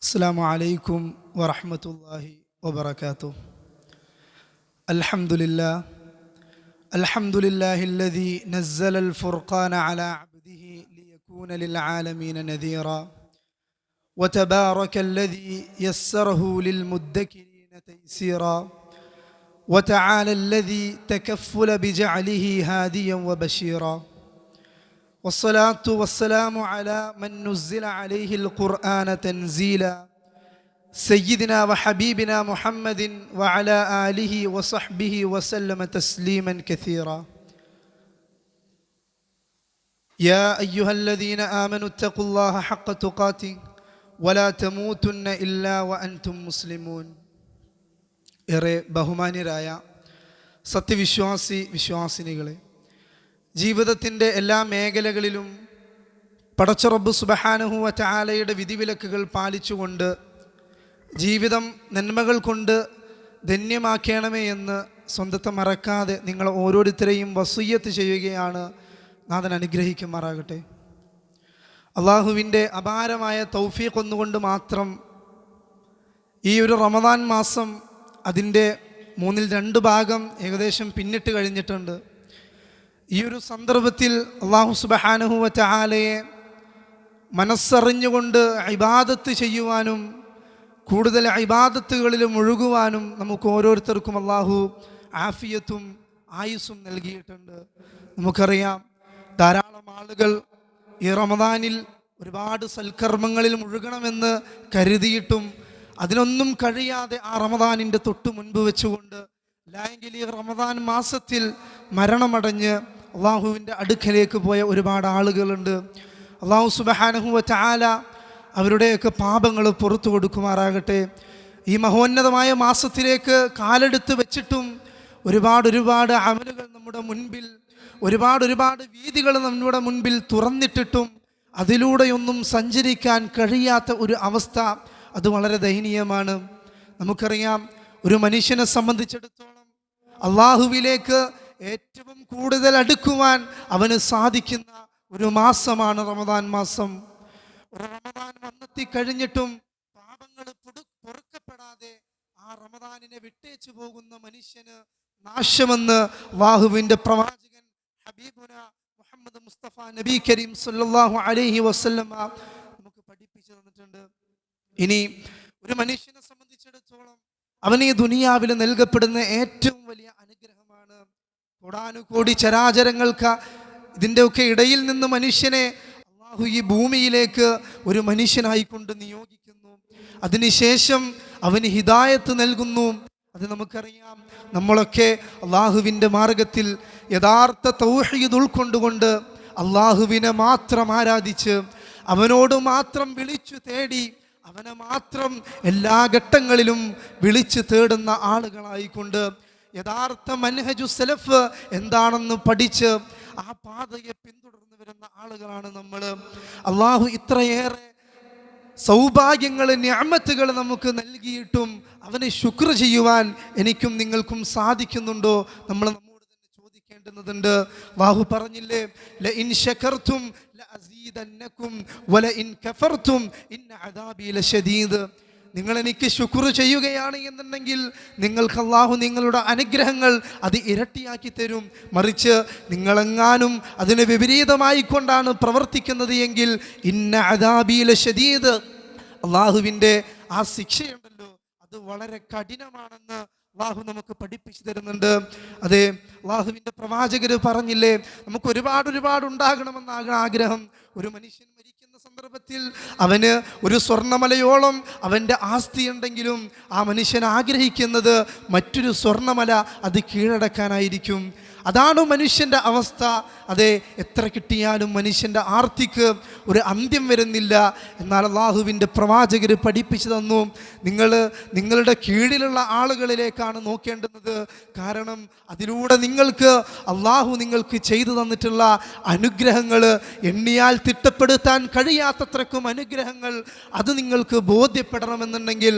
السلام عليكم ورحمة الله وبركاته. الحمد لله الذي نزل الفرقان على عبده ليكون للعالمين نذيرا، وتبارك الذي يسره للمدكرين تيسيرا، وتعالى الذي تكفل بجعله هاديا وبشيرا، والصلاة والسلام على من نزل عليه القرآن تنزيلا، سيدنا وحبيبنا محمد وعلى آله وصحبه وسلم تسليما كثيرا. يا أيها الذين آمنوا اتقوا الله حق تقاته ولا تموتن إلا وأنتم مسلمون. ഏറെ ബഹുമാന്യരായ വിശ്വാസിനികളെ, ജീവിതത്തിൻ്റെ എല്ലാ മേഖലകളിലും പടച്ച റബ്ബ് സുബ്ഹാനഹു വ തആലയുടെ വിധിവിലക്കുകൾ പാലിച്ചുകൊണ്ട് ജീവിതം നന്മകൾ കൊണ്ട് ധന്യമാക്കണമേ എന്ന് സ്വന്തത്തെ മറക്കാതെ നിങ്ങൾ ഓരോരുത്തരെയും വസിയ്യത്ത് ചെയ്യുകയാണ്. നാഥൻ അനുഗ്രഹിക്കുമാറാകട്ടെ. അള്ളാഹുവിൻ്റെ അപാരമായ തൗഫീഖ് ഒന്നുകൊണ്ട് മാത്രം ഈ ഒരു റമദാൻ മാസം അതിൻ്റെ 2/3 ഭാഗം ഏകദേശം പിന്നിട്ട് കഴിഞ്ഞിട്ടുണ്ട്. ഈ ഒരു സന്ദർഭത്തിൽ അല്ലാഹു സുബ്ഹാനഹു വ തആലയെ മനസ്സറിഞ്ഞുകൊണ്ട് ഇബാദത്ത് ചെയ്യുവാനും കൂടുതൽ ഇബാദത്തുകളിൽ മുഴുകുവാനും നമുക്ക് ഓരോരുത്തർക്കും അല്ലാഹു ആഫിയത്തും ആയുസ്സും നൽകിയിട്ടുണ്ട്. നമുക്കറിയാം, ധാരാളം ആളുകൾ ഈ റമദാനിൽ ഒരുപാട് സൽക്കർമ്മങ്ങളിൽ മുഴുകണമെന്ന് കരുതിയിട്ടും അതിനൊന്നും കഴിയാതെ ആ റമദാനിൻ്റെ തൊട്ട് മുൻപ് വെച്ചുകൊണ്ട് അല്ലെങ്കിൽ ഈ റമദാൻ മാസത്തിൽ മരണമടഞ്ഞ് അള്ളാഹുവിൻ്റെ അടുക്കലേക്ക് പോയ ഒരുപാട് ആളുകളുണ്ട്. അള്ളാഹു സുബ്ഹാനഹു വ തആല അവരുടെയൊക്കെ പാപങ്ങൾ പുറത്തു കൊടുക്കുമാറാകട്ടെ. ഈ മഹോന്നതമായ മാസത്തിലേക്ക് കാലെടുത്ത് വെച്ചിട്ടും ഒരുപാട് അമലുകൾ നമ്മുടെ മുൻപിൽ, ഒരുപാട് വീഥികൾ നമ്മുടെ മുൻപിൽ തുറന്നിട്ടിട്ടും അതിലൂടെയൊന്നും സഞ്ചരിക്കാൻ കഴിയാത്ത ഒരു അവസ്ഥ, അത് വളരെ ദയനീയമാണ്. നമുക്കറിയാം, ഒരു മനുഷ്യനെ സംബന്ധിച്ചിടത്തോളം അള്ളാഹുവിലേക്ക് ഏറ്റവും കൂടുതൽ അടുക്കുവാൻ അവന് സാധിക്കുന്ന ഒരു മാസമാണ് റമദാൻ മാസം. റമദാൻ വന്നെത്തി കഴിഞ്ഞിട്ടും പാപങ്ങൾ പൊറുക്കപ്പെടാതെ ആ റമദാനിനെ വിട്ടേച്ചു പോകുന്ന മനുഷ്യന് നാശമെന്ന് അല്ലാഹുവിൻ്റെ പ്രവാചകൻ ഹബീബുന മുഹമ്മദ് മുസ്തഫ നബി കരീം സല്ലല്ലാഹു അലൈഹി വസല്ലമ നമുക്ക് പഠിപ്പിച്ചു തന്നിട്ടുണ്ട്. ഇനി ഒരു മനുഷ്യനെ സംബന്ധിച്ചിടത്തോളം അവന് ഈ ദുനിയാവിൽ നൽകപ്പെടുന്ന ഏറ്റവും വലിയ അനുഗ്രഹമാണ് കോടാനുകോടി ചരാചരങ്ങൾക്ക് ഇതിൻ്റെയൊക്കെ ഇടയിൽ നിന്ന് മനുഷ്യനെ അല്ലാഹു ഈ ഭൂമിയിലേക്ക് ഒരു മനുഷ്യനായിക്കൊണ്ട് നിയോഗിക്കുന്നു. അതിനുശേഷം അവന് ഹിദായത്ത് നൽകുന്നു. അത് നമുക്കറിയാം, നമ്മളൊക്കെ അള്ളാഹുവിൻ്റെ മാർഗത്തിൽ യഥാർത്ഥ തൗഹീദ് ഉൾക്കൊണ്ടുകൊണ്ട് അള്ളാഹുവിനെ മാത്രം ആരാധിച്ച് അവനോട് മാത്രം വിളിച്ചു തേടി അവനെ മാത്രം എല്ലാ ഘട്ടങ്ങളിലും വിളിച്ചു തേടുന്ന ആളുകളായിക്കൊണ്ട് യഥാർത്ഥ മൻഹജു സലഫ് എന്താണെന്ന് പഠിച്ച് ആ പാതയെ പിന്തുടർന്ന് വരുന്ന ആളുകളാണ് നമ്മൾ. അള്ളാഹു ഇത്രയേറെ സൗഭാഗ്യങ്ങൾ, നിഅമത്തുകൾ നമുക്ക് നൽകിയിട്ടും അവനെ ശുക്ർ ചെയ്യുവാൻ എനിക്കും നിങ്ങൾക്കും സാധിക്കുന്നുണ്ടോ? നമ്മൾ നമ്മോട് തന്നെ ചോദിക്കേണ്ടതുണ്ട്. അള്ളാഹു പറഞ്ഞില്ലേ, ലഇൻ ശകർതും ലഅസീദന്നകും വലഇൻ കഫർതും ഇന്ന അദാബി ലശദീദ്. നിങ്ങൾ എനിക്ക് ശുക്ർ ചെയ്യുകയാണ് എന്നുണ്ടെങ്കിൽ നിങ്ങൾക്ക് അല്ലാഹു നിങ്ങളുടെ അനുഗ്രഹങ്ങൾ അത് ഇരട്ടിയാക്കി തരും. മറിച്ച് നിങ്ങളെങ്ങാനും അതിന് വിപരീതമായി കൊണ്ടാണ് പ്രവർത്തിക്കുന്നത് എങ്കിൽ ഇന്ന അദാബി ലശദീദ്, അള്ളാഹുവിൻ്റെ ആ ശിക്ഷയുണ്ടല്ലോ അത് വളരെ കഠിനമാണെന്ന് അള്ളാഹു നമുക്ക് പഠിപ്പിച്ചു തരുന്നുണ്ട്. അതെ, അള്ളാഹുവിൻ്റെ പ്രവാചകർ പറഞ്ഞില്ലേ, നമുക്ക് ഒരുപാട് ഉണ്ടാകണമെന്ന ആഗ്രഹം. ഒരു മനുഷ്യൻ മരിക്കുന്ന സന്ദർഭത്തിൽ അവന് ഒരു സ്വർണ്ണമലയോളം അവൻ്റെ ആസ്തി ഉണ്ടെങ്കിലും ആ മനുഷ്യൻ ആഗ്രഹിക്കുന്നത് മറ്റൊരു സ്വർണ്ണമല അത് കീഴടക്കാനായിരിക്കും. അതാണ് മനുഷ്യൻ്റെ അവസ്ഥ. അതെ, എത്ര കിട്ടിയാലും മനുഷ്യൻ്റെ ആർത്തിക്ക് ഒരു അന്ത്യം വരുന്നില്ല. എന്നാൽ അള്ളാഹുവിൻ്റെ പ്രവാചകർ പഠിപ്പിച്ചു തന്നു, നിങ്ങളുടെ കീഴിലുള്ള ആളുകളിലേക്കാണ് നോക്കേണ്ടുന്നത്. കാരണം അതിലൂടെ നിങ്ങൾക്ക് അള്ളാഹു നിങ്ങൾക്ക് ചെയ്തു തന്നിട്ടുള്ള അനുഗ്രഹങ്ങൾ, എണ്ണിയാൽ തിട്ടപ്പെടുത്താൻ കഴിയാത്തത്രക്കും അനുഗ്രഹങ്ങൾ, അത് നിങ്ങൾക്ക് ബോധ്യപ്പെടണമെന്നുണ്ടെങ്കിൽ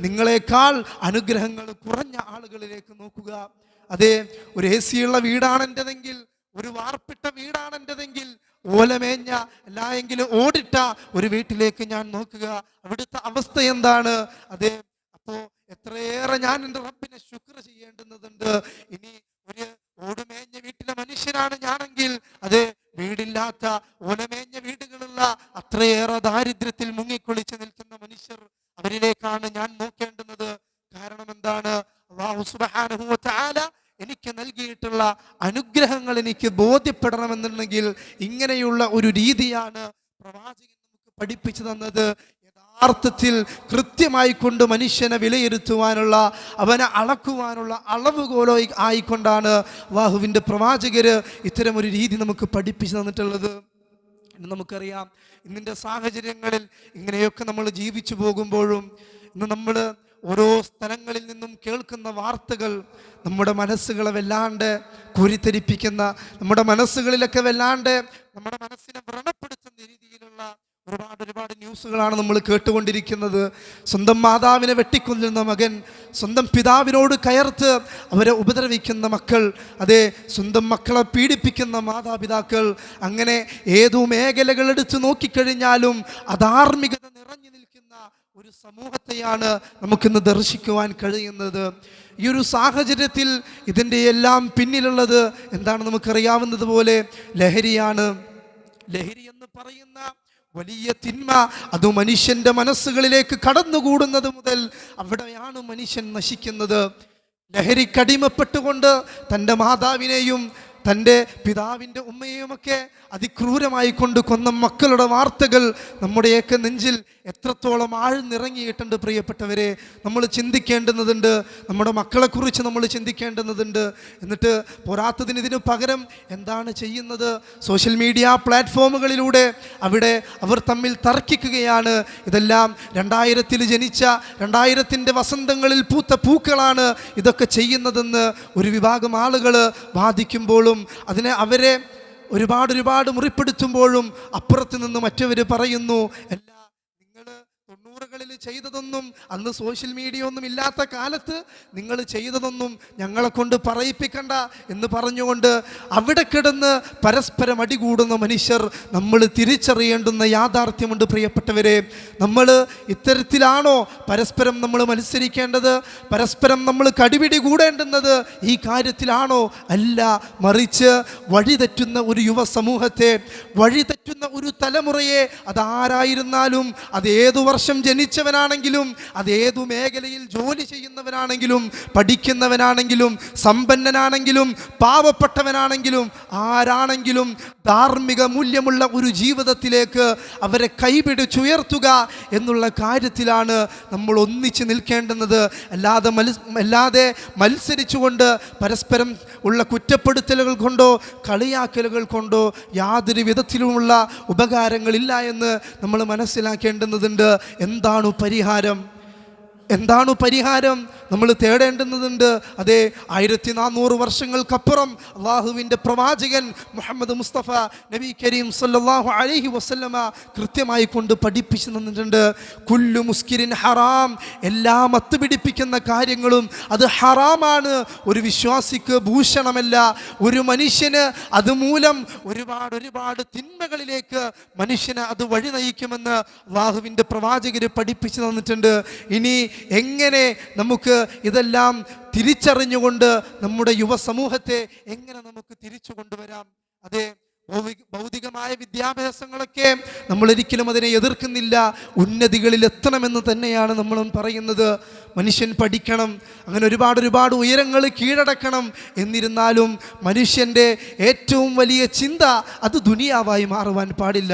നിങ്ങളെക്കാൾ അനുഗ്രഹങ്ങൾ കുറഞ്ഞ ആളുകളിലേക്ക് നോക്കുക. അതെ, ഒരു AC ഉള്ള വീടാണ് എൻ്റെതെങ്കിൽ, ഒരു വാർപ്പിട്ട വീടാണ് എൻ്റെതെങ്കിൽ, ഓലമേഞ്ഞ എല്ലായെങ്കിലും ഓടിട്ട ഒരു വീട്ടിലേക്ക് ഞാൻ നോക്കുക, അവിടുത്തെ അവസ്ഥ എന്താണ്? അതെ, അപ്പോ എത്രയേറെ ഞാൻ എൻ്റെ റബ്ബിനെ ശുക്ർ ചെയ്യേണ്ടുന്നതുണ്ട്. ഇനി ഒരു ഓടുമേഞ്ഞ വീട്ടിലെ മനുഷ്യനാണ് ഞാനെങ്കിൽ, അത് വീടില്ലാത്ത ഓലമേഞ്ഞ വീടുകളുള്ള അത്രയേറെ ദാരിദ്ര്യത്തിൽ മുങ്ങിക്കൊളിച്ച് നിൽക്കുന്ന മനുഷ്യർ, അവരിലേക്കാണ് ഞാൻ നോക്കേണ്ടുന്നത്. കാരണം എന്താണ്? അല്ലാഹു സുബ്ഹാനഹു വ തആല എനിക്ക് നൽകിയിട്ടുള്ള അനുഗ്രഹങ്ങൾ എനിക്ക് ബോധ്യപ്പെടണമെന്നുണ്ടെങ്കിൽ ഇങ്ങനെയുള്ള ഒരു രീതിയാണ് പ്രവാചകൻ നമുക്ക് പഠിപ്പിച്ചു തന്നത്. യഥാർത്ഥത്തിൽ കൃത്യമായി കൊണ്ട് മനുഷ്യനെ വിലയിരുത്തുവാനുള്ള, അവനെ അളക്കുവാനുള്ള അളവുകോലോ ആയിക്കൊണ്ടാണ് അല്ലാഹുവിൻ്റെ പ്രവാചകര് ഇത്തരമൊരു രീതി നമുക്ക് പഠിപ്പിച്ചു തന്നിട്ടുള്ളത്. നമുക്കറിയാം, ഇന്നിൻ്റെ സാഹചര്യങ്ങളിൽ ഇങ്ങനെയൊക്കെ നമ്മൾ ജീവിച്ചു പോകുമ്പോഴും ഇന്ന് നമ്മൾ ഓരോ സ്ഥലങ്ങളിൽ നിന്നും കേൾക്കുന്ന വാർത്തകൾ നമ്മുടെ മനസ്സുകളെ വല്ലാണ്ട് കുരിത്തരിപ്പിക്കുന്ന, നമ്മുടെ മനസ്സുകളിലൊക്കെ വല്ലാണ്ട് നമ്മുടെ മനസ്സിനെ വ്രണപ്പെടുത്തുന്ന രീതിയിലുള്ള ഒരുപാട് ന്യൂസുകളാണ് നമ്മൾ കേട്ടുകൊണ്ടിരിക്കുന്നത്. സ്വന്തം മാതാവിനെ വെട്ടിക്കൊല്ലുന്ന മകൻ, സ്വന്തം പിതാവിനോട് കയർത്ത് അവരെ ഉപദ്രവിക്കുന്ന മക്കൾ, അതേ സ്വന്തം മക്കളെ പീഡിപ്പിക്കുന്ന മാതാപിതാക്കൾ, അങ്ങനെ ഏതു മേഖലകൾ എടുത്തു നോക്കിക്കഴിഞ്ഞാലും അധാർമികത നിറഞ്ഞു നിൽക്കുന്ന ഒരു സമൂഹത്തെയാണ് നമുക്കിന്ന് ദർശിക്കുവാൻ കഴിയുന്നത്. ഈ ഒരു സാഹചര്യത്തിൽ ഇതിൻ്റെ എല്ലാം പിന്നിലുള്ളത് എന്താണ്? നമുക്കറിയാവുന്നത് പോലെ ലഹരിയാണ്. ലഹരി എന്ന് പറയുന്ന വലിയ തിന്മ അത് മനുഷ്യന്റെ മനസ്സുകളിലേക്ക് കടന്നുകൂടുന്നത് മുതൽ അവിടെയാണ് മനുഷ്യൻ നശിക്കുന്നത്. ലഹരിക്കടിമപ്പെട്ടുകൊണ്ട് തൻ്റെ മാതാവിനെയും തൻ്റെ പിതാവിൻ്റെ ഉമ്മയെയുമൊക്കെ അതിക്രൂരമായി കൊണ്ട് കൊന്ന മക്കളുടെ വാർത്തകൾ നമ്മുടെയൊക്കെ നെഞ്ചിൽ എത്രത്തോളം ആഴ്ന്നിറങ്ങിയിട്ടുണ്ട് പ്രിയപ്പെട്ടവരെ. നമ്മൾ ചിന്തിക്കേണ്ടുന്നതുണ്ട്, നമ്മുടെ മക്കളെക്കുറിച്ച് നമ്മൾ ചിന്തിക്കേണ്ടുന്നതുണ്ട്. എന്നിട്ട് പോരാത്തതിന് ഇതിന് പകരം എന്താണ് ചെയ്യുന്നത്? സോഷ്യൽ മീഡിയ പ്ലാറ്റ്ഫോമുകളിലൂടെ അവിടെ അവർ തമ്മിൽ തർക്കിക്കുകയാണ്. ഇതെല്ലാം 2000-ൽ ജനിച്ച 2000-ൻ്റെ വസന്തങ്ങളിൽ പൂത്ത പൂക്കളാണ് ഇതൊക്കെ ചെയ്യുന്നതെന്ന് ഒരു വിഭാഗം ആളുകൾ വാദിക്കുമ്പോഴും അതിനെ അവരെ ഒരുപാട് മുറിപ്പെടുത്തുമ്പോഴും അപ്പുറത്ത് നിന്ന് മറ്റവർ പറയുന്നു, എല്ലാ നിങ്ങൾ 90-കളിൽ ചെയ്തതൊന്നും, അന്ന് സോഷ്യൽ മീഡിയ ഒന്നും ഇല്ലാത്ത കാലത്ത് നിങ്ങൾ ചെയ്തതൊന്നും ഞങ്ങളെ കൊണ്ട് പറയിപ്പിക്കണ്ട എന്ന് പറഞ്ഞുകൊണ്ട് അവിടെ കിടന്ന് പരസ്പരം അടികൂടുന്ന മനുഷ്യർ നമ്മൾ തിരിച്ചറിയേണ്ടുന്ന യാഥാർത്ഥ്യമുണ്ട് പ്രിയപ്പെട്ടവരെ. നമ്മൾ ഇത്തരത്തിലാണോ പരസ്പരം നമ്മൾ മത്സരിക്കേണ്ടത്? പരസ്പരം നമ്മൾ കടിപിടി കൂടേണ്ടുന്നത് ഈ കാര്യത്തിലാണോ? അല്ല, മറിച്ച് വഴിതെറ്റുന്ന ഒരു യുവ സമൂഹത്തെ, വഴിതെറ്റുന്ന ഒരു തലമുറയെ, അതാരായിരുന്നാലും, അത് ഏതു വർഷം ജനിച്ചവനാണെങ്കിലും, അതേതു മേഖലയിൽ ജോലി ചെയ്യുന്നവനാണെങ്കിലും, പഠിക്കുന്നവനാണെങ്കിലും, സമ്പന്നനാണെങ്കിലും, പാവപ്പെട്ടവനാണെങ്കിലും, ആരാണെങ്കിലും ധാർമ്മിക മൂല്യമുള്ള ഒരു ജീവിതത്തിലേക്ക് അവരെ കൈപിടിച്ചുയർത്തുക എന്നുള്ള കാര്യത്തിലാണ് നമ്മൾ ഒന്നിച്ച് നിൽക്കേണ്ടുന്നത്. അല്ലാതെ മത്സരിച്ചുകൊണ്ട് പരസ്പരം ഉള്ള കുറ്റപ്പെടുത്തലുകൾ കൊണ്ടോ കളിയാക്കലുകൾ കൊണ്ടോ യാതൊരു വിധത്തിലുമുള്ള ഉപകാരങ്ങളില്ല എന്ന് നമ്മൾ മനസ്സിലാക്കേണ്ടുന്നതുണ്ട്. എന്താണ് പരിഹാരം? എന്താണ് പരിഹാരം? നമ്മൾ തേടേണ്ടുന്നതുണ്ട്. അതെ, 1400 വർഷങ്ങൾക്കപ്പുറം അള്ളാഹുവിൻ്റെ പ്രവാചകൻ മുഹമ്മദ് മുസ്തഫ നബി കരീം സല്ലല്ലാഹു അലൈഹി വസല്ലമ കൃത്യമായി കൊണ്ട് പഠിപ്പിച്ചു തന്നിട്ടുണ്ട്. കുല്ലു മുസ്കിരിൻ ഹറാം, എല്ലാ മത്ത് പിടിപ്പിക്കുന്ന കാര്യങ്ങളും അത് ഹറാമാണ്. ഒരു വിശ്വാസിക്ക് ഭൂഷണമല്ല. ഒരു മനുഷ്യന് അതുമൂലം ഒരുപാട് തിന്മകളിലേക്ക് മനുഷ്യനെ അത് വഴി നയിക്കുമെന്ന് അള്ളാഹുവിൻ്റെ പ്രവാചകർ പഠിപ്പിച്ചു തന്നിട്ടുണ്ട്. ഇനി എങ്ങനെ നമുക്ക് ഇതെല്ലാം തിരിച്ചറിഞ്ഞുകൊണ്ട് നമ്മുടെ യുവസമൂഹത്തെ എങ്ങനെ നമുക്ക് തിരിച്ചു കൊണ്ടുവരാം? അതെ, ഭൗതികമായ വിദ്യാഭ്യാസങ്ങളൊക്കെ നമ്മൾ ഒരിക്കലും അതിനെ എതിർക്കുന്നില്ല. ഉന്നതികളിൽ എത്തണമെന്ന് തന്നെയാണ് നമ്മളും പറയുന്നത്. മനുഷ്യൻ പഠിക്കണം, അങ്ങനെ ഒരുപാട് ഉയരങ്ങൾ കീഴടക്കണം. എന്നിരുന്നാലും മനുഷ്യൻ്റെ ഏറ്റവും വലിയ ചിന്ത അത് ദുനിയാവായി മാറുവാൻ പാടില്ല.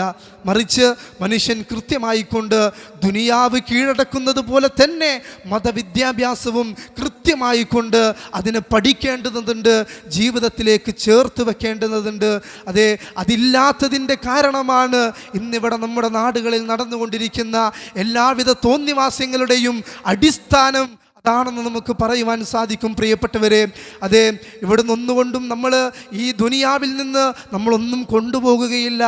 മറിച്ച് മനുഷ്യൻ കൃത്യമായി കൊണ്ട് ദുനിയാവ് കീഴടക്കുന്നത് പോലെ തന്നെ മതവിദ്യാഭ്യാസവും കൃത്യമായി കൊണ്ട് അതിനെ പഠിക്കേണ്ടതുണ്ട്, ജീവിതത്തിലേക്ക് ചേർത്ത് വെക്കേണ്ടതുണ്ട്. അതെ, അതില്ലാത്തതിൻ്റെ കാരണമാണ് ഇന്നിവിടെ നമ്മുടെ നാടുകളിൽ നടന്നുകൊണ്ടിരിക്കുന്ന എല്ലാവിധ തോന്നിവാസ്യങ്ങളുടെയും അടിസ്ഥാനം അതാണെന്ന് നമുക്ക് പറയുവാൻ സാധിക്കും പ്രിയപ്പെട്ടവരെ. അതെ, ഇവിടെ നിന്നുകൊണ്ടും നമ്മൾ ഈ ദുനിയാവിൽ നിന്ന് നമ്മളൊന്നും കൊണ്ടുപോകുകയില്ല.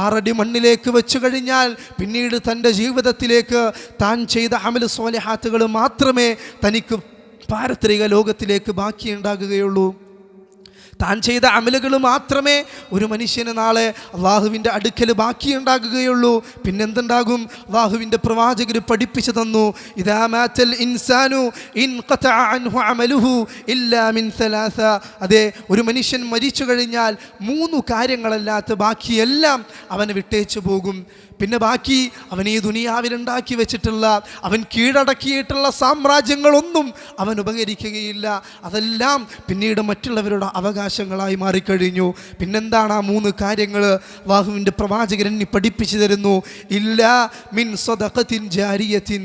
6 അടി മണ്ണിലേക്ക് വെച്ചു കഴിഞ്ഞാൽ പിന്നീട് തൻ്റെ ജീവിതത്തിലേക്ക് താൻ ചെയ്ത അമൽ സ്വാലിഹാത്തുകൾ മാത്രമേ തനിക്ക് പാരത്രിക ലോകത്തിലേക്ക് ബാക്കിയുണ്ടാകുകയുള്ളൂ. താൻ ചെയ്ത അമലുകൾ മാത്രമേ ഒരു മനുഷ്യന് നാളെ അള്ളാഹുവിൻ്റെ അടുക്കൽ ബാക്കിയുണ്ടാകുകയുള്ളൂ. പിന്നെന്തുണ്ടാകും? അള്ളാഹുവിൻ്റെ പ്രവാചകർ പഠിപ്പിച്ചു തന്നു, ഇദാ മാതൽ ഇൻസാനു ഇൻഖതഅ അൻഹു അമലുഹു ഇല്ലാ മിൻ സലാസ. അതെ, ഒരു മനുഷ്യൻ മരിച്ചു കഴിഞ്ഞാൽ 3 കാര്യങ്ങളല്ലാത്ത ബാക്കിയെല്ലാം അവന് വിട്ടേച്ചു പോകും. പിന്നെ ബാക്കി അവൻ ഈ ദുനിയാവിലുണ്ടാക്കി വെച്ചിട്ടുള്ള, അവൻ കീഴടക്കിയിട്ടുള്ള സാമ്രാജ്യങ്ങളൊന്നും അവൻ ഉപകരിക്കുകയില്ല. അതെല്ലാം പിന്നീട് മറ്റുള്ളവരുടെ അവകാശങ്ങളായി മാറിക്കഴിഞ്ഞു. പിന്നെന്താണ് ആ 3 കാര്യങ്ങൾ? അല്ലാഹുവിൻ്റെ പ്രവാചകൻ എന്നെ പഠിപ്പിച്ചു തരുന്നു, ഇല്ലാ മിൻ സദഖത്തിൻ ജാരിയത്തിൻ.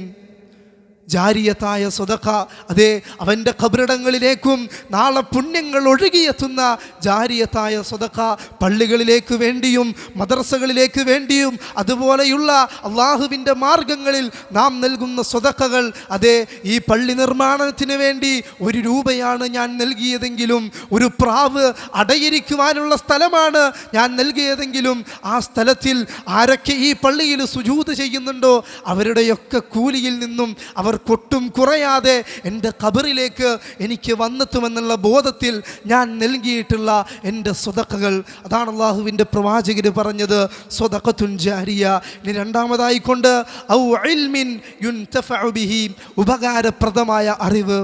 ജാരിയത്തായ സ്വതക്ക, അതെ, അവൻ്റെ ഖബറിടങ്ങളിലേക്കും നാളെ പുണ്യങ്ങൾ ഒഴുകിയെത്തുന്ന ജാരിയത്തായ സ്വതക്ക, പള്ളികളിലേക്ക് വേണ്ടിയും മദ്രസകളിലേക്ക് വേണ്ടിയും അതുപോലെയുള്ള അള്ളാഹുവിൻ്റെ മാർഗങ്ങളിൽ നാം നൽകുന്ന സ്വതക്കകൾ. അതെ, ഈ പള്ളി നിർമ്മാണത്തിന് വേണ്ടി 1 രൂപയാണ് ഞാൻ നൽകിയതെങ്കിലും, ഒരു പ്രാവ് അടയിരിക്കുവാനുള്ള സ്ഥലമാണ് ഞാൻ നൽകിയതെങ്കിലും, ആ സ്ഥലത്തിൽ ആരൊക്കെ ഈ പള്ളിയിൽ സുജൂദ് ചെയ്യുന്നുണ്ടോ അവരുടെയൊക്കെ കൂലിയിൽ നിന്നും അവർ കൊട്ടും കുറയാതെ എൻ്റെ ഖബറിലേക്ക് എനിക്ക് വന്നെത്തുമെന്നുള്ള ബോധത്തിൽ ഞാൻ നൽകിയിട്ടുള്ള എൻ്റെ സ്വതക്കകൾ. അതാണ് അള്ളാഹുവിൻ്റെ പ്രവാചകർ പറഞ്ഞത്, സ്വതഖത്തുൻ ജാരിയ. ഇനി രണ്ടാമതായിക്കൊണ്ട് ഔ ഇൽമിൻ യുൻതഫഉ ബിഹി, ഉപകാരപ്രദമായ അറിവ്.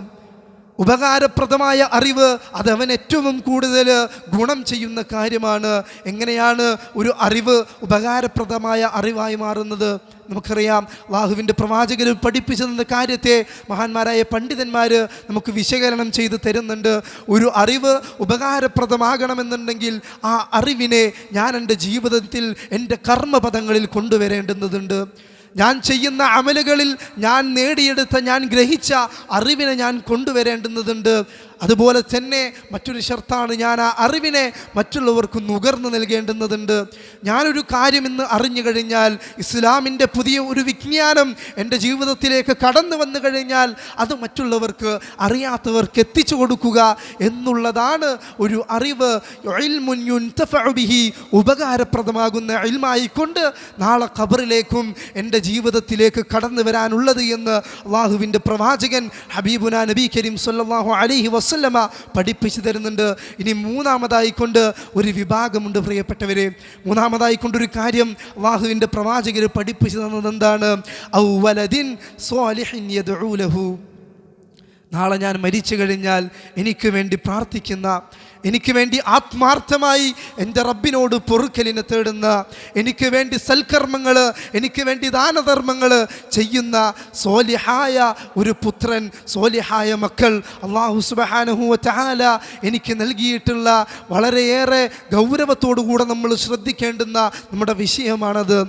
ഉപകാരപ്രദമായ അറിവ് അതവൻ ഏറ്റവും കൂടുതൽ ഗുണം ചെയ്യുന്ന കാര്യമാണ്. എങ്ങനെയാണ് ഒരു അറിവ് ഉപകാരപ്രദമായ അറിവായി മാറുന്നത്? നമുക്കറിയാം, അല്ലാഹുവിൻ്റെ പ്രവാചകർ പഠിപ്പിച്ചു തന്ന കാര്യത്തെ മഹാന്മാരായ പണ്ഡിതന്മാർ നമുക്ക് വിശകലനം ചെയ്ത് തരുന്നുണ്ട്. ഒരു അറിവ് ഉപകാരപ്രദമാകണമെന്നുണ്ടെങ്കിൽ ആ അറിവിനെ ഞാൻ എൻ്റെ ജീവിതത്തിൽ, എൻ്റെ കർമ്മപദങ്ങളിൽ കൊണ്ടുവരേണ്ടുന്നതുണ്ട്. ഞാൻ ചെയ്യുന്ന അമലുകളിൽ ഞാൻ നേടിയെടുത്ത, ഞാൻ ഗ്രഹിച്ച അറിവിനെ ഞാൻ കൊണ്ടുവരേണ്ടുന്നതുണ്ട്. അതുപോലെ തന്നെ മറ്റൊരു ഷർത്താണ്, ഞാൻ ആ അറിവിനെ മറ്റുള്ളവർക്ക് നുകർന്നു നൽകേണ്ടുന്നതുണ്ട്. ഞാനൊരു കാര്യം ഇന്ന് അറിഞ്ഞു കഴിഞ്ഞാൽ, ഇസ്ലാമിൻ്റെ പുതിയ ഒരു വിജ്ഞാനം എൻ്റെ ജീവിതത്തിലേക്ക് കടന്നു വന്നു കഴിഞ്ഞാൽ അത് മറ്റുള്ളവർക്ക്, അറിയാത്തവർക്ക് എത്തിച്ചു കൊടുക്കുക എന്നുള്ളതാണ് ഒരു അറിവ്. ഇൽമുൻ യുൻതഫഉ ബിഹി, ഉപകാരപ്രദമാകുന്ന ഇൽമായിക്കൊണ്ട് നാളെ ഖബറിലേക്കും എൻ്റെ ജീവിതത്തിലേക്ക് കടന്നു വരാനുള്ളത് എന്ന് അല്ലാഹുവിൻ്റെ പ്രവാചകൻ ഹബീബുനാ നബി കരീം സല്ലല്ലാഹു അലൈഹി വസല്ലമ പഠിപ്പിച്ചു തരുന്നുണ്ട്. ഇനി മൂന്നാമതായിക്കൊണ്ട് ഒരു വിഭാഗമുണ്ട് പ്രിയപ്പെട്ടവരെ. മൂന്നാമതായിക്കൊണ്ടൊരു കാര്യം അല്ലാഹുവിൻ്റെ പ്രവാചകർ പഠിപ്പിച്ചു തന്നത് എന്താണ്? ഔ വലദിൻ സ്വാലിഹിൻ യദ്ഉ ലഹു. നാളെ ഞാൻ മരിച്ചു കഴിഞ്ഞാൽ എനിക്ക് വേണ്ടി പ്രാർത്ഥിക്കുന്ന, എനിക്ക് വേണ്ടി ആത്മാർത്ഥമായി എൻ്റെ റബ്ബിനോട് പൊറുക്കലിനെ തേടുന്ന, എനിക്ക് വേണ്ടി സൽക്കർമ്മങ്ങൾ, എനിക്ക് വേണ്ടി ദാനധർമ്മങ്ങൾ ചെയ്യുന്ന സ്വാലിഹായ ഒരു പുത്രൻ, സ്വാലിഹായ മക്കൾ അല്ലാഹു സുബ്ഹാനഹു വ തആല എനിക്ക് നൽകിയിട്ടുള്ള വളരെയേറെ ഗൗരവത്തോടുകൂടെ നമ്മൾ ശ്രദ്ധിക്കേണ്ടുന്ന നമ്മുടെ വിഷയമാണത്.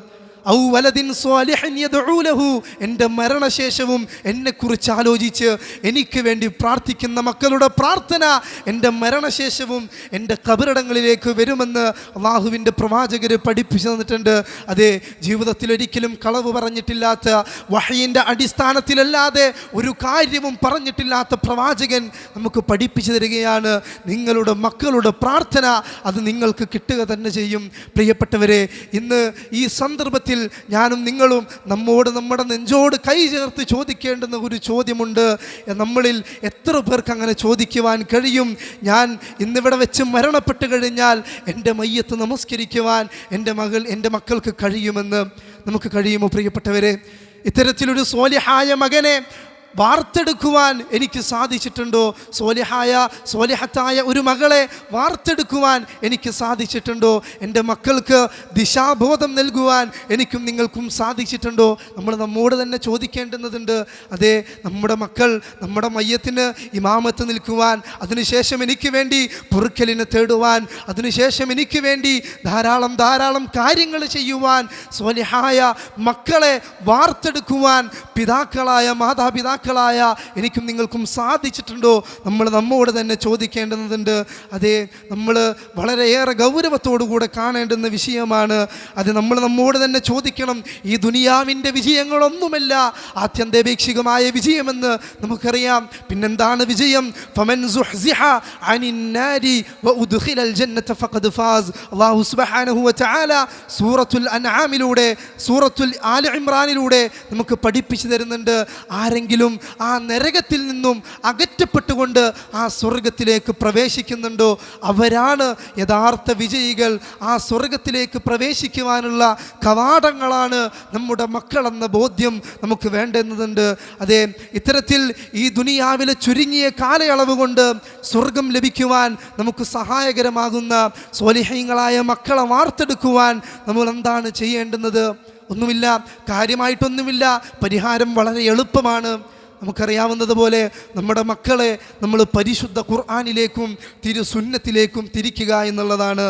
ഔ വലദിൻ സ്വാലിഹിൻ യദ്ഉ ലഹു, എൻ്റെ മരണശേഷവും എന്നെക്കുറിച്ച് ആലോചിച്ച് എനിക്ക് വേണ്ടി പ്രാർത്ഥിക്കുന്ന മക്കളുടെ പ്രാർത്ഥന എൻ്റെ മരണശേഷവും എൻ്റെ ഖബറിടങ്ങളിലേക്ക് വരുമെന്ന് അല്ലാഹുവിൻ്റെ പ്രവാചകർ പഠിപ്പിച്ചു തന്നിട്ടുണ്ട്. അതെ, ജീവിതത്തിൽ ഒരിക്കലും കളവ് പറഞ്ഞിട്ടില്ലാത്ത, വഹയിൻ്റെ അടിസ്ഥാനത്തിലല്ലാതെ ഒരു കാര്യവും പറഞ്ഞിട്ടില്ലാത്ത പ്രവാചകൻ നമുക്ക് പഠിപ്പിച്ചു തരികയാണ്. നിങ്ങളുടെ മക്കളുടെ പ്രാർത്ഥന അത് നിങ്ങൾക്ക് കിട്ടുക തന്നെ ചെയ്യും. പ്രിയപ്പെട്ടവരെ, ഇന്ന് ഈ സന്ദർഭത്തിൽ ഞാനും നിങ്ങളും നമ്മുടെ നെഞ്ചോട് കൈ ചേർത്ത് ചോദിക്കേണ്ടുന്ന ഒരു ചോദ്യമുണ്ട്. നമ്മളിൽ എത്ര പേർക്ക് അങ്ങനെ ചോദിക്കുവാൻ കഴിയും? ഞാൻ ഇന്നിവിടെ വെച്ച് മരണപ്പെട്ട് കഴിഞ്ഞാൽ എൻ്റെ മയ്യത്ത് നമസ്കരിക്കുവാൻ എൻ്റെ മക്കൾക്ക് കഴിയുമെന്ന് നമുക്ക് കഴിയുമോ പ്രിയപ്പെട്ടവരെ? ഇത്തരത്തിലൊരു സ്വാലിഹായ മകനെ വാർത്തെടുക്കുവാൻ എനിക്ക് സാധിച്ചിട്ടുണ്ടോ? സ്വാലിഹത്തായ ഒരു മകളെ വാർത്തെടുക്കുവാൻ എനിക്ക് സാധിച്ചിട്ടുണ്ടോ? എൻ്റെ മക്കൾക്ക് ദിശാബോധം നൽകുവാൻ എനിക്കും നിങ്ങൾക്കും സാധിച്ചിട്ടുണ്ടോ? നമ്മൾ നമ്മോട് തന്നെ ചോദിക്കേണ്ടുന്നതുണ്ട്. അതെ, നമ്മുടെ മക്കൾ നമ്മുടെ മയ്യത്തിന് ഇമാമത്ത് നിൽക്കുവാൻ, അതിനുശേഷം എനിക്ക് വേണ്ടി പൊറുക്കലിനെ തേടുവാൻ, അതിനുശേഷം എനിക്ക് വേണ്ടി ധാരാളം കാര്യങ്ങൾ ചെയ്യുവാൻ, സ്വാലിഹായ മക്കളെ വാർത്തെടുക്കുവാൻ മാതാപിതാക്കളായ എനിക്കും നിങ്ങൾക്കും സാധിച്ചിട്ടുണ്ടോ? നമ്മൾ നമ്മോട് തന്നെ ചോദിക്കേണ്ടുന്നതുണ്ട്. അതെ, നമ്മൾ വളരെയേറെ ഗൗരവത്തോടുകൂടെ കാണേണ്ടുന്ന വിഷയമാണ്. അത് നമ്മൾ നമ്മോട് തന്നെ ചോദിക്കണം. ഈ ദുനിയാവിൻ്റെ വിജയങ്ങളൊന്നുമല്ല ആത്യന്തികമായ വിജയമെന്ന് നമുക്കറിയാം. പിന്നെന്താണ് വിജയം? ഫമൻ സുഹ്സിഹ അനിൻ നാരി വഉദ്ഖിലൽ ജന്നത ഫഖദ് ഫാസ്. അല്ലാഹു സുബ്ഹാനഹു വ തആല സൂറത്തുൽ അൻആമിലൂടെ, സൂറത്തുൽ ആലി ഇംറാനിലൂടെ നമുക്ക് പഠിപ്പിച്ചു തരുന്നുണ്ട്. ആരെങ്കിലും ആരെങ്കിലും ആ നരകത്തിൽ നിന്നും അകറ്റപ്പെട്ടുകൊണ്ട് ആ സ്വർഗത്തിലേക്ക് പ്രവേശിക്കുന്നുണ്ടോ, അവരാണ് യഥാർത്ഥ വിജയികൾ. ആ സ്വർഗത്തിലേക്ക് പ്രവേശിക്കുവാനുള്ള കവാടങ്ങളാണ് നമ്മുടെ മക്കളെന്ന ബോധ്യം നമുക്ക് വേണ്ടുന്നതുണ്ട്. അതെ, ഇത്തരത്തിൽ ഈ ദുനിയാവിലെ ചുരുങ്ങിയ കാലയളവ് കൊണ്ട് സ്വർഗം ലഭിക്കുവാൻ നമുക്ക് സഹായകരമാകുന്ന സ്വാലിഹീങ്ങളായ മക്കളെ വാർത്തെടുക്കുവാൻ നമ്മൾ എന്താണ് ചെയ്യേണ്ടുന്നത്? ഒന്നുമില്ല, കാര്യമായിട്ടൊന്നുമില്ല. പരിഹാരം വളരെ എളുപ്പമാണ്. നമുക്കറിയാവുന്നതുപോലെ നമ്മുടെ മക്കളെ നമ്മൾ പരിശുദ്ധ ഖുർആനിലേക്കും തിരുസുന്നത്തിലേക്കും തിരിക്കുക എന്നുള്ളതാണ്.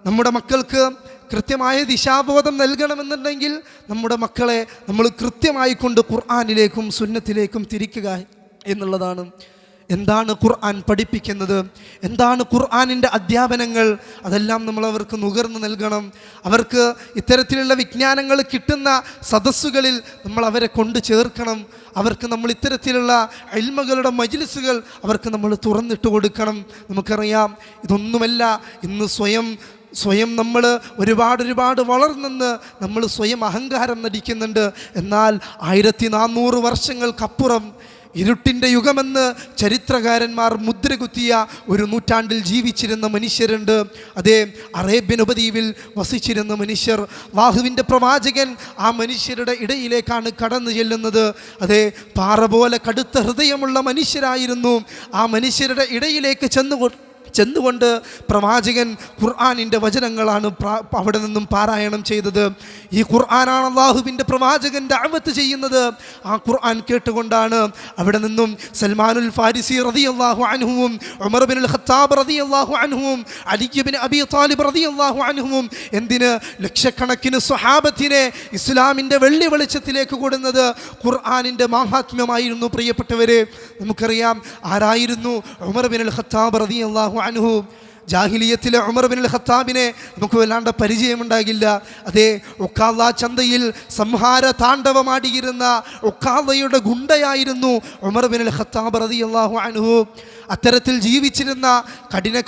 നമ്മുടെ മക്കൾക്ക് കൃത്യമായ ദിശാബോധം നൽകണമെന്നുണ്ടെങ്കിൽ നമ്മുടെ മക്കളെ നമ്മൾ കൃത്യമായി കൊണ്ട് ഖുർആനിലേക്കും സുന്നത്തിലേക്കും തിരിക്കുക എന്നുള്ളതാണ്. എന്താണ് ഖുർആൻ പഠിപ്പിക്കുന്നത്, എന്താണ് ഖുർആനിൻ്റെ അധ്യാപനങ്ങൾ, അതെല്ലാം നമ്മൾ അവർക്ക് നുകർന്നു നൽകണം. അവർക്ക് ഇത്തരത്തിലുള്ള വിജ്ഞാനങ്ങൾ കിട്ടുന്ന സദസ്സുകളിൽ നമ്മൾ അവരെ കൊണ്ട് ചേർക്കണം. അവർക്ക് നമ്മൾ ഇത്തരത്തിലുള്ള ഇൽമുകളുടെ മജ്ലിസുകൾ അവർക്ക് നമ്മൾ തുറന്നിട്ട് കൊടുക്കണം. നമുക്കറിയാം, ഇതൊന്നുമല്ല ഇന്ന് സ്വയം നമ്മൾ ഒരുപാട് വളർന്നെന്ന് നമ്മൾ സ്വയം അഹങ്കാരം നടിക്കുന്നുണ്ട്. എന്നാൽ 1400 വർഷങ്ങൾക്കപ്പുറം ഇരുട്ടിൻ്റെ യുഗമെന്ന് ചരിത്രകാരന്മാർ മുദ്രകുത്തിയ ഒരു നൂറ്റാണ്ടിൽ ജീവിച്ചിരുന്ന മനുഷ്യരുണ്ട്. അതേ, അറേബ്യൻ ഉപദ്വീപിൽ വസിച്ചിരുന്ന മനുഷ്യർ. അല്ലാഹുവിൻ്റെ പ്രവാചകൻ ആ മനുഷ്യരുടെ ഇടയിലേക്കാണ് കടന്നു ചെല്ലുന്നത്. അതേ, പാറ പോലെ കടുത്ത ഹൃദയമുള്ള മനുഷ്യരായിരുന്നു. ആ മനുഷ്യരുടെ ഇടയിലേക്ക് ചെന്നുകൊണ്ട് പ്രവാചകൻ ഖുർആനിൻ്റെ വചനങ്ങളാണ് അവിടെ നിന്നും പാരായണം ചെയ്തത്. ഈ ഖുർആനാണ് അല്ലാഹുവിൻ്റെ പ്രവാചകൻ ദഅവത്ത് ചെയ്യുന്നത്. ആ ഖുർആൻ കേട്ടുകൊണ്ടാണ് അവിടെ നിന്നും സൽമാനുൽ ഫാരിസി റളിയല്ലാഹു അൻഹുവും ഉമർ ബിൻ അൽ ഖത്താബ് റളിയല്ലാഹു അൻഹുവും അലി ബിൻ അബി ത്വാലിബ് റളിയല്ലാഹു അൻഹുവും എന്തിന് ലക്ഷക്കണക്കിന് സ്വഹാബത്തിനെ ഇസ്ലാമിൻ്റെ വെള്ളി വെളിച്ചത്തിലേക്ക് കൊടുക്കുന്നത് ഖുർആനിൻ്റെ മാഹാത്മ്യമായിരുന്നു. പ്രിയപ്പെട്ടവരെ, നമുക്കറിയാം ആരായിരുന്നു ഉമർ ബിൻ അൽ ഖത്താബ് റളിയല്ലാഹു അൻഹു. ജാഹിലിയത്തിലെ ഉമർ ബിൻ അൽ ഖത്താബിനെ നമുക്ക് വല്ലാണ്ട് പരിചയമുണ്ടാകില്ല. അതേ, ഉക്കാള ചന്തയിൽ സംഹാര താണ്ഡവമാടിയിരുന്ന ഉക്കാളയുടെ ഗുണ്ടയായിരുന്നു ഉമർ ബിൻ അൽ ഖത്താബ് റളിയല്ലാഹു അൻഹു. അത്തരത്തിൽ ജീവിച്ചിരുന്ന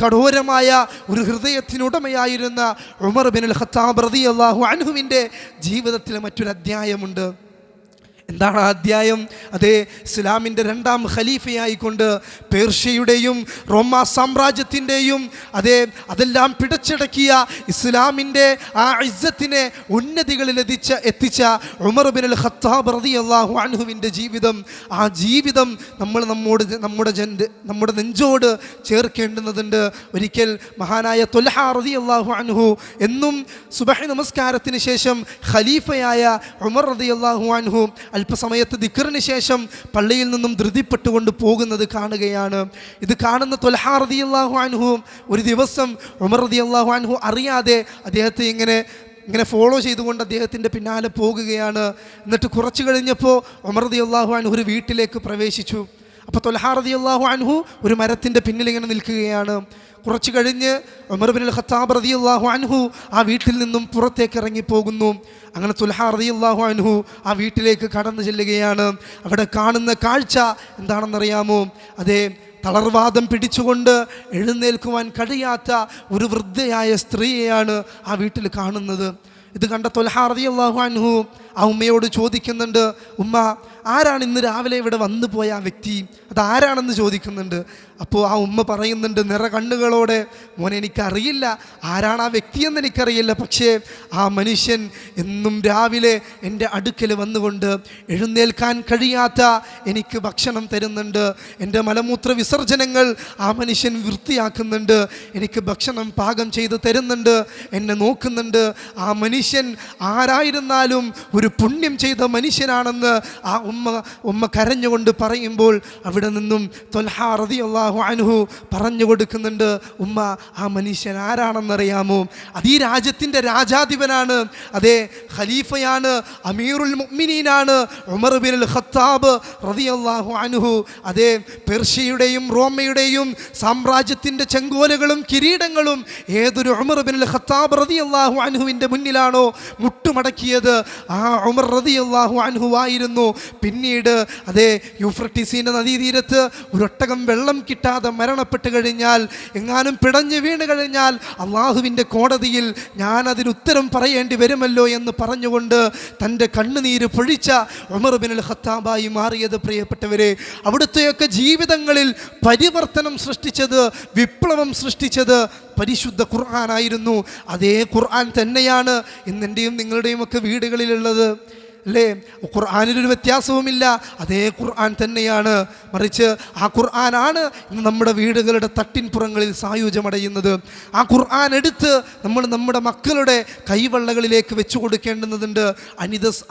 കഠോരമായ ഒരു ഹൃദയത്തിനുടമയായിരുന്ന ഉമർ ബിൻ അൽ ഖത്താബ് റളിയല്ലാഹു അൻഹുവിൻ്റെ ജീവിതത്തിലെ മറ്റൊരു അധ്യായമുണ്ട്. എന്താണ് ആ അധ്യായം? അതേ, ഇസ്ലാമിൻ്റെ 2ാം ഖലീഫയായിക്കൊണ്ട് പേർഷ്യയുടെയും റോമ സാമ്രാജ്യത്തിൻ്റെയും അതെല്ലാം പിടിച്ചടക്കിയ ഇസ്ലാമിൻ്റെ ആ ഇസ്സത്തിനെ ഉന്നതികളിൽ എത്തിച്ച ഉമർ ബിൻ അൽ ഖത്താബ് റളിയല്ലാഹു അൻഹുവിൻ്റെ ജീവിതം, ആ ജീവിതം നമ്മൾ നമ്മുടെ നെഞ്ചോട് ചേർക്കേണ്ടുന്നതുണ്ട്. ഒരിക്കൽ മഹാനായ ത്വൽഹ റളിയല്ലാഹു അൻഹു എന്നും സുബഹി നമസ്കാരത്തിന് ശേഷം ഖലീഫയായ ഉമർ റളിയല്ലാഹു അൻഹു അല്പസമയത്ത് ദിക്റിന് ശേഷം പള്ളിയിൽ നിന്നും ധൃതിപ്പെട്ടുകൊണ്ട് പോകുന്നത് കാണുകയാണ്. ഇത് കാണുന്ന ത്വൽഹ റളിയല്ലാഹു അൻഹു ഒരു ദിവസം ഉമർ റളിയല്ലാഹു അൻഹു അറിയാതെ അദ്ദേഹത്തെ ഇങ്ങനെ ഫോളോ ചെയ്തുകൊണ്ട് അദ്ദേഹത്തിൻ്റെ പിന്നാലെ പോകുകയാണ്. എന്നിട്ട് കുറച്ച് കഴിഞ്ഞപ്പോൾ ഉമർ റളിയല്ലാഹു അൻഹു ഒരു വീട്ടിലേക്ക് പ്രവേശിച്ചു. അപ്പോൾ ത്വൽഹ റളിയല്ലാഹു അൻഹു ഒരു മരത്തിൻ്റെ പിന്നിൽ ഇങ്ങനെ നിൽക്കുകയാണ്. കുറച്ച് കഴിഞ്ഞ് ഉമർ ബിൻ അൽ ഖത്താബ് റളിയല്ലാഹു അൻഹു ആ വീട്ടിൽ നിന്നും പുറത്തേക്ക് ഇറങ്ങിപ്പോകുന്നു. അങ്ങനെ ത്വൽഹ റളിയല്ലാഹു അൻഹു ആ വീട്ടിലേക്ക് കടന്നു ചെല്ലുകയാണ്. അവിടെ കാണുന്ന കാഴ്ച എന്താണെന്നറിയാമോ? അതേ, തളർവാദം പിടിച്ചുകൊണ്ട് എഴുന്നേൽക്കുവാൻ കഴിയാത്ത ഒരു വൃദ്ധയായ സ്ത്രീയെയാണ് ആ വീട്ടിൽ കാണുന്നത്. ഇത് കണ്ട ത്വൽഹ റളിയല്ലാഹു അൻഹു ആ ഉമ്മയോട് ചോദിക്കുന്നുണ്ട്, ഉമ്മ, ആരാണ് ഇന്ന് രാവിലെ ഇവിടെ വന്നു പോയ ആ വ്യക്തി? അതാരാണെന്ന് ചോദിക്കുന്നുണ്ട്. അപ്പോൾ ആ ഉമ്മ പറയുന്നുണ്ട് നിറ കണ്ണുകളോടെ, മോനെ, എനിക്കറിയില്ല ആരാണ് ആ വ്യക്തിയെന്ന് എനിക്കറിയില്ല, പക്ഷേ ആ മനുഷ്യൻ എന്നും രാവിലെ എൻ്റെ അടുക്കൽ വന്നുകൊണ്ട് എഴുന്നേൽക്കാൻ കഴിയാത്ത എനിക്ക് ഭക്ഷണം തരുന്നുണ്ട്. എൻ്റെ മലമൂത്ര വിസർജനങ്ങൾ ആ മനുഷ്യൻ വൃത്തിയാക്കുന്നുണ്ട്, എനിക്ക് ഭക്ഷണം പാകം ചെയ്ത് തരുന്നുണ്ട്, എന്നെ നോക്കുന്നുണ്ട്. ആ മനുഷ്യൻ ആരായിരുന്നാലും ഒരു പുണ്യം ചെയ്ത മനുഷ്യനാണെന്ന് ആ ഉമ്മ കരഞ്ഞുകൊണ്ട് പറയുമ്പോൾ അവിടെ നിന്നും ത്വൽഹ റളിയല്ലാഹു അൻഹു പറഞ്ഞു കൊടുക്കുന്നുണ്ട്, ഉമ്മ, ആ മനുഷ്യൻ ആരാണെന്നറിയാമോ? അത് ഈ രാജ്യത്തിൻ്റെ രാജാധിപനാണ്. അതേ, ഖലീഫയാണ്, അമീറുൽ മുഅ്മിനീനാണ് ഉമർ ബിൻ അൽ ഖത്താബ് റളിയല്ലാഹു അൻഹു. അതേ, പേർഷ്യയുടെയും റോമയുടെയും സാമ്രാജ്യത്തിൻ്റെ ചെങ്കോലുകളും കിരീടങ്ങളും ഏതൊരു ഉമർ ബിൻ അൽ ഖത്താബ് റളിയല്ലാഹു അൻഹുവിൻ്റെ മുന്നിലാണോ മുട്ടുമടക്കിയത്, ആ ഉമർ റളിയല്ലാഹു അൻഹു ആയിരുന്നു. പിന്നീട് അതേ യൂഫ്രട്ടീസിന്റെ നദീതീരത്ത് ഒരൊട്ടകം വെള്ളം കിട്ടാതെ മരണപ്പെട്ട് കഴിഞ്ഞാൽ, എങ്ങാനും പിടഞ്ഞു വീണ് കഴിഞ്ഞാൽ അള്ളാഹുവിൻ്റെ കോടതിയിൽ ഞാൻ അതിന് ഉത്തരം പറയേണ്ടി വരുമല്ലോ എന്ന് പറഞ്ഞുകൊണ്ട് തൻ്റെ കണ്ണുനീര് പൊഴിച്ച ഉമർ ഇബ്നുൽ ഖത്താബായി മാറിയത് പ്രിയപ്പെട്ടവരെ, അവിടുത്തെയൊക്കെ ജീവിതങ്ങളിൽ പരിവർത്തനം സൃഷ്ടിച്ചത്, വിപ്ലവം സൃഷ്ടിച്ചത് പരിശുദ്ധ ഖുർആനായിരുന്നു. അതേ ഖുർആൻ തന്നെയാണ് ഇന്നെൻ്റെയും നിങ്ങളുടെയും ഒക്കെ വീടുകളിലുള്ളത്, അല്ലേ? ഖുർആനിലൊരു വ്യത്യാസവുമില്ല, അതേ ഖുർആൻ തന്നെയാണ്. മറിച്ച് ആ ഖുർആനാണ് ഇന്ന് നമ്മുടെ വീടുകളുടെ തട്ടിൻപുറങ്ങളിൽ സായുജ്യമടയുന്നത്. ആ ഖുർആൻ എടുത്ത് നമ്മൾ നമ്മുടെ മക്കളുടെ കൈവെള്ളകളിലേക്ക് വെച്ചു കൊടുക്കേണ്ടുന്നതുണ്ട്.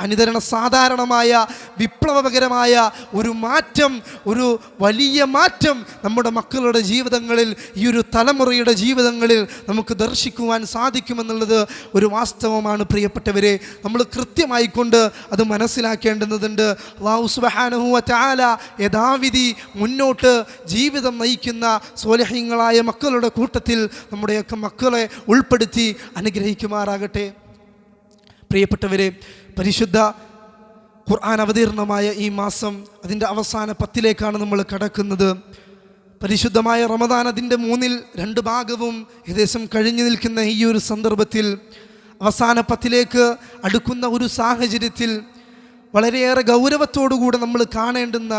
അനുതരണ സാധാരണമായ വിപ്ലവകരമായ ഒരു മാറ്റം, ഒരു വലിയ മാറ്റം നമ്മുടെ മക്കളുടെ ജീവിതങ്ങളിൽ, ഈ ഒരു തലമുറയുടെ ജീവിതങ്ങളിൽ നമുക്ക് ദർശിക്കുവാൻ സാധിക്കുമെന്നുള്ളത് ഒരു വാസ്തവമാണ് പ്രിയപ്പെട്ടവരെ. നമ്മൾ കൃത്യമായിക്കൊണ്ട് അത് മനസ്സിലാക്കേണ്ടുന്നതുണ്ട്. അല്ലാഹു സുബ്ഹാനഹു വ തആല യഥാവിധി മുന്നോട്ട് ജീവിതം നയിക്കുന്ന സ്വാലിഹീങ്ങളായ മക്കളുടെ കൂട്ടത്തിൽ നമ്മുടെയൊക്കെ മക്കളെ ഉൾപ്പെടുത്തി അനുഗ്രഹിക്കുമാറാകട്ടെ. പ്രിയപ്പെട്ടവരെ, പരിശുദ്ധ ഖുർആൻ അവതീർണമായ ഈ മാസം അതിൻ്റെ അവസാന 10ലേക്കാണ് നമ്മൾ കടക്കുന്നത്. പരിശുദ്ധമായ റമദാൻ അതിൻ്റെ 2 ഭാഗവും ഏകദേശം കഴിഞ്ഞു നിൽക്കുന്ന ഈ ഒരു സന്ദർഭത്തിൽ, അവസാന 10ലേക്ക് അടുക്കുന്ന ഒരു സാഹചര്യത്തിൽ വളരെയേറെ ഗൗരവത്തോടുകൂടെ നമ്മൾ കാണേണ്ടുന്ന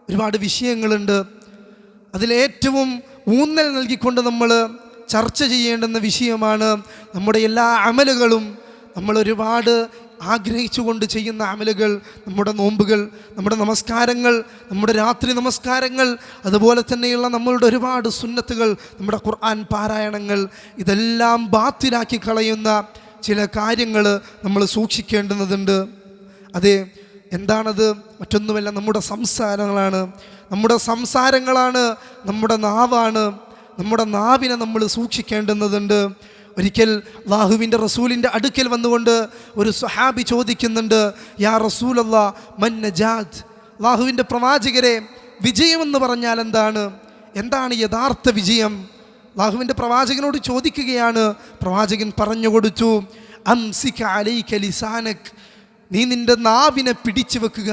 ഒരുപാട് വിഷയങ്ങളുണ്ട്. അതിലേറ്റവും ഊന്നൽ നൽകിക്കൊണ്ട് നമ്മൾ ചർച്ച ചെയ്യേണ്ടുന്ന വിഷയമാണ് നമ്മുടെ എല്ലാ അമലുകളും. നമ്മൾ ഒരുപാട് ആഗ്രഹിച്ചുകൊണ്ട് ചെയ്യുന്ന അമലുകൾ, നമ്മുടെ നോമ്പുകൾ, നമ്മുടെ നമസ്കാരങ്ങൾ, നമ്മുടെ രാത്രി നമസ്കാരങ്ങൾ, അതുപോലെ തന്നെയുള്ള നമ്മളുടെ ഒരുപാട് സുന്നത്തുകൾ, നമ്മുടെ ഖുർആൻ പാരായണങ്ങൾ, ഇതെല്ലാം ബാത്തിലാക്കി കളയുന്ന ചില കാര്യങ്ങൾ നമ്മൾ സൂക്ഷിക്കേണ്ടുന്നതുണ്ട്. അതെ, എന്താണത്? മറ്റൊന്നുമല്ല, നമ്മുടെ സംസാരങ്ങളാണ്. നമ്മുടെ സംസാരങ്ങളാണ്, നമ്മുടെ നാവാണ്. നമ്മുടെ നാവിനെ നമ്മൾ സൂക്ഷിക്കേണ്ടുന്നതുണ്ട്. ഒരിക്കൽ അല്ലാഹുവിൻ്റെ റസൂലിൻ്റെ അടുക്കൽ വന്നുകൊണ്ട് ഒരു സ്വഹാബി ചോദിക്കുന്നുണ്ട്, യാ റസൂലല്ലാ മൻ നജാത്ത്, അല്ലാഹുവിൻ്റെ പ്രവാചകരെ, വിജയമെന്ന് പറഞ്ഞാൽ എന്താണ്? എന്താണ് യഥാർത്ഥ വിജയം? അല്ലാഹുവിൻ്റെ പ്രവാചകനോട് ചോദിക്കുകയാണ്. പ്രവാചകൻ പറഞ്ഞു കൊടുത്തു, അംസിക അലൈക ലിസാനക്, നീ നിൻ്റെ നാവിനെ പിടിച്ചു വെക്കുക.